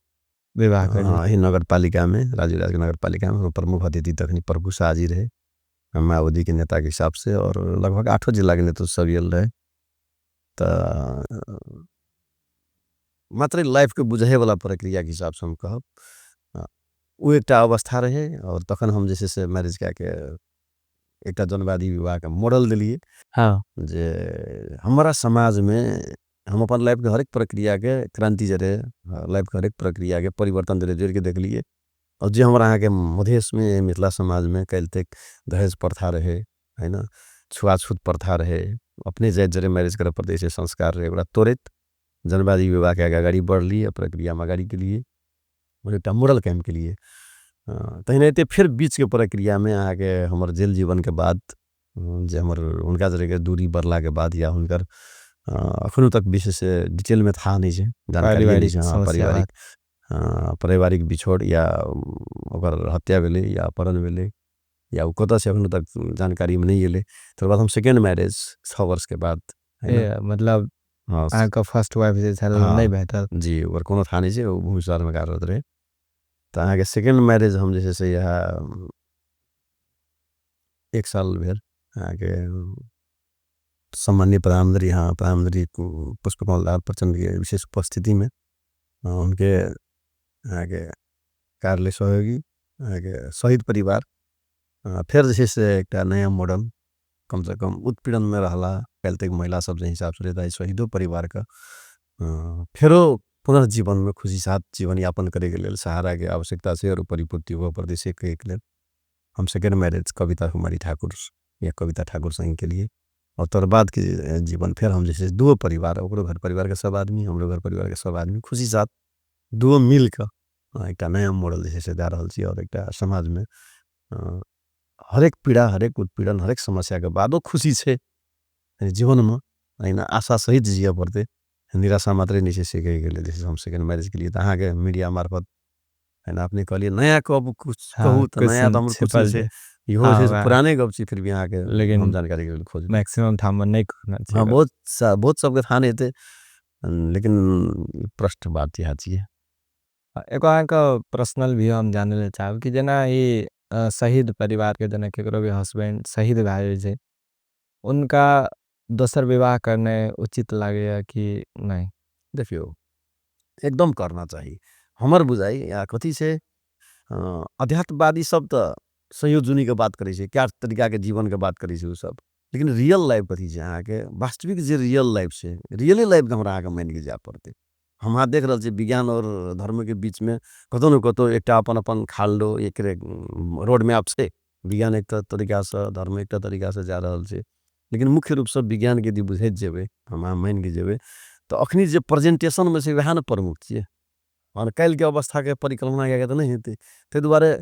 विवाह कर यही नगर पालिका में राजीव राज नगर पालिका में प्रमुख अतिथि तकनी प्रभु शाह जी रहे माओवादी के नेता के हिसाब से, और लगभग 8 जिला के नेतृत्व सब यल रहे। तो मात्र लाइफ के बुझे वाला प्रक्रिया के हिसाब से हम कहब वो एक अवस्था रहे, और तखन हम जैसे से मैरिज क्या के एक जनवादी विवाह का मॉडल दिलिए। हाँ, जे हमारा समाज में हम अपन लाइफ के हरेक प्रक्रिया के क्रांति जरे लाइफ के हरेक प्रक्रिया के परिवर्तन जरे जोड़ के देख लिए। और जो हमारा यहाँ के मधेश में मिथिला समाज में कैल तक दहेज प्रथा रहे, है ना, छुआछूत प्रथा रहे, अपने जात जरे मैरिज करे प्रदेश संस्कार रहे, बड़ा त्वरित जनवादी विवाह के अगाड़ी बढ़ लिए प्रक्रिया में अगाड़ी के लिए एक मोरल कैम्प के लिए। तहिनाते फिर बीच के प्रक्रिया में आके हमारे जेल जीवन के बाद जे हमारे उनका जरे के दूरी बढ़ला के बाद या उनकर अखनों तक विशेष डिटेल में था नहीं है जानकारी पारिवारिक बिछोड़ या ओकर हत्या भेले या अपहरण भेले या उ कतऽ से अखनों तक जानकारी में नहीं एले। तो बाद हम सेकेंड मैरिज 6 वर्ष के बाद मतलब आपका फर्स्ट वाइफ जे छल नहीं भेटल जी, ओकर कोनो था नहीं छै, वो भूमिसर में कार्यरत रहे। तो अहाँ के सेकेंड मैरिज हम जैसे से यहाँ 1 साल भेल अहाँ के सम्माननीय प्रधानमंत्री प्रधानमंत्री पुष्पकमल दाहाल प्रचंड के विशेष उपस्थिति में उनके आगे कार्यालय सहयोगी आगे शहीद परिवार फिर जैसे से एक नया मॉडल कम से कम उत्पीड़न में रहला कैल तक महिला सब जे हिसाब से रहता है शहीदों परिवार का फिरो पुनर्जीवन में खुशी साथ जीवन यापन करे के लिए सहारा के आवश्यकता से और परिपूर्ति हुआ प्रदेश के लिए हम सेकेंड मैरिज कविता कुमारी ठाकुर या कविता ठाकुर सिंह के लिए और तर बाद के जीवन फिर हम जैसे दुओ परिवार ओकरो घर परिवार के सब आदमी हमरो घर परिवार के सब आदमी खुशी साथ दुओ मिल के एकटा नया मॉडल जैसे से दे रहल छी और एकटा समाज में अ, हरेक पीड़ा हरेक उत्पीड़न हरेक समस्या के बादो खुशी छे जीवन में अहिना आशा सहित जिया पड़ते निराशा मात्रै नहीं छे सीखे के लिए जैसे हम सेकंड मैरिज के लिए तो अहाँ के मीडिया मार्फत है ना अपने कहलिए नया कब कुछ हाँ, कहूँ तो कुछ नया तो हमर कुछ नहीं छिपल छे जे। इहो हाँ, छै वह पुराने गप छी फिर भी अहाँ के हम लेकिन जानकारी के लिए खोज मैक्सिमम ठाम नहीं कहना हाँ चाहिए। बहुत सबके था नहीं थे लेकिन प्रश्न बात यहाँ चाहिए एगो अहाँके पर्सनल व्यू हम जाने ले चाहब कि जना ई शहीद परिवार के जना केकरो भी हस्बैंड शहीद भए जाइ छै उनका दोसर विवाह करने उचित लागेया कि नहीं? देखियो एकदम करना चाहिए हमर बुझाई या कथी से अध्यात्मवादी सब तो संयोजनी के बात करे छे क्या तरीका के जीवन के बात करे छे उ सब लेकिन रियल लाइफ कथी छे अहाँ के वास्तविक जे रियल लाइफ छे रियली लाइफ के हमरा अहाँ के मान के जाय पड़ते हम अहाँ देख रहल छे विज्ञान और धर्म के बीच में कतो न कतो एकटा अपन अपन खाल्डो एकरे रोड मैप छे विज्ञान एक तरीका से धर्म एक तरीका से जा रहल छे लेकिन मुख्य रूप से विज्ञान के यदि बुझैत जेबे हम अहाँ मान के जेबे तो अखनी जे प्रेजेंटेशन में से वह न प्रमुख छे और कल के अवस्था के परिकल्पना के तो नहीं हेतै ते दुआरे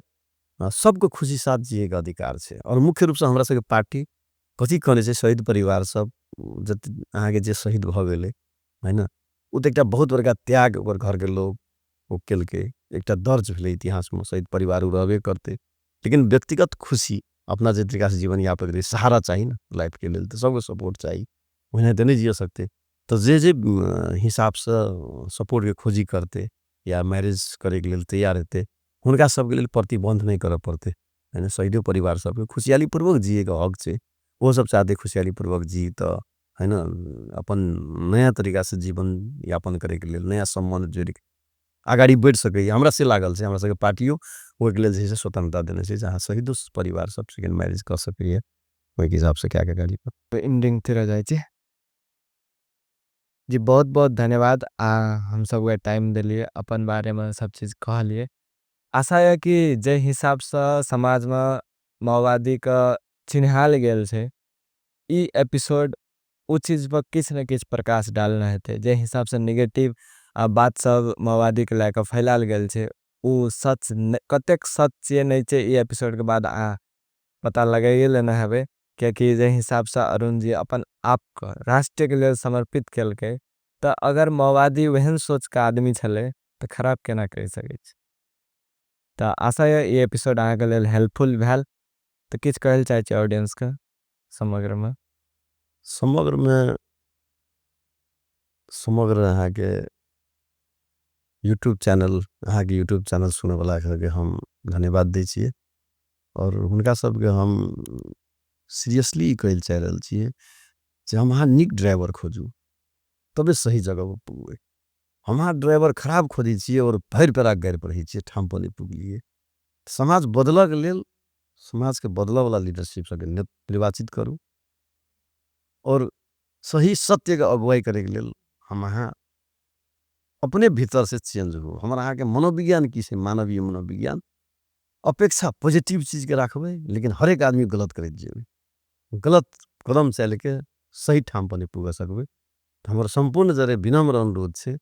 सबको खुशी साथ जिए के अधिकार छे और मुख्य रूप से हमरा सबके पार्टी कथी कहने छे शहीद परिवार सब जति अहाँ के जे शहीद भ गेले है ना उ त एकटा बहुत बड़का त्याग ओकर घर के लोग ओ केलकै एकटा दर्ज भेलै इतिहास में शहीद परिवार उ रहबे करते लेकिन व्यक्तिगत खुशी अपना जे तरीका से जीवन यापन करे सहारा चाहिए ना लाइफ के लेल तो सबको सपोर्ट चाहिए वही तो नहीं जिए सकते तो जे हिसाब से सपोर्ट के खोजी करते या मैरिज करे के लेल तैयार हेते हुनका सबके लेल प्रतिबंध नहीं करे पड़ते है ना शहीदो परिवार सबके खुशहाली पूर्वक जिए के हक छे वो सब चाहते खुशहाली पूर्वक जी तो है ना अपन नया तरीका से जीवन यापन करे के लेल नया सम्बन्ध जोड़ के अगाडि बढ़ सके हमरा से लागल छे हमरा सबके पार्टियों ओहि के लेल जे छे स्वतंत्रता देने छे जहाँ शहीदो परिवार सब सेकंड मैरिज कर सके ओहि के हिसाब से क्या क्या गाड़ी पर एंडिंग तिर जाए छी जी बहुत बहुत धन्यवाद हम सब टाइम दिलिए अपन बारे में सब चीज कहलिए आशा है कि जे हिसाब से समाज में माओवादी का चिन्हाल गेल छे ई एपिसोड उ चीज पर किछ न किछ प्रकाश डालना हेते जे हिसाब से नेगेटिव बात सब माओवादी के लेकर फैलाल गेल छे उ सच कतेक सच छे नहीं छे ई एपिसोड के बाद पता लगाइए लेना हवे क्योंकि जे हिसाब से अरुण जी अपन आप को राष्ट्र के लिए समर्पित केलकै तो अगर माओवादी वहन सोच का आदमी छले तो खराब केना कर सके छै तो आशा है ये एपिसोड अहाँ के लेल हेल्पफुल भेल तो किछ कहल चाहे छी ऑडियंस के समग्र में समग्र अहाँ के यूट्यूब चैनल अहाँ के यूट्यूब चैनल सुने वाला के हम धन्यवाद दै छिए और हुनका सब के हम सीरियसली कहल चाह रहल छिए जे हम अहाँ निक ड्राइवर खोजू तबे सही जगह पर पुगबै हम अहाँ ड्राइवर खराब खोजै छिए और भैर पेरा गाड़ी पर रही छिए ठाम पर नहीं पुगलिए समाज बदलक लेल समाज के बदला वाला लीडरशिप सबके निर्वाचित करू और सही सत्य के अगुवाई करे के लेल हम अहाँ अपने भीतर से चेंज हो हमारा अहाँ के मनोविज्ञान की से मानवीय मनोविज्ञान अपेक्षा पॉजिटिव चीज के रखबै लेकिन हर एक आदमी गलत करैत जेबै गलत कदम से लेके सही ठाम पर नहीं पुग सकबै हमर संपूर्ण जरे विनम्र अनुरोध छे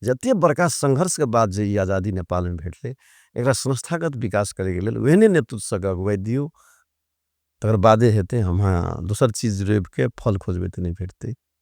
जते बड़का संघर्ष के बाद जे ई आजादी नेपाल में भेटले एकरा संस्थागत विकास करे के लेल ओहने नेतृत्व से अगुवाई दियो तकर बादे हेते हम दोसर चीज रोप के फल खोजबै तो नहीं भेटते।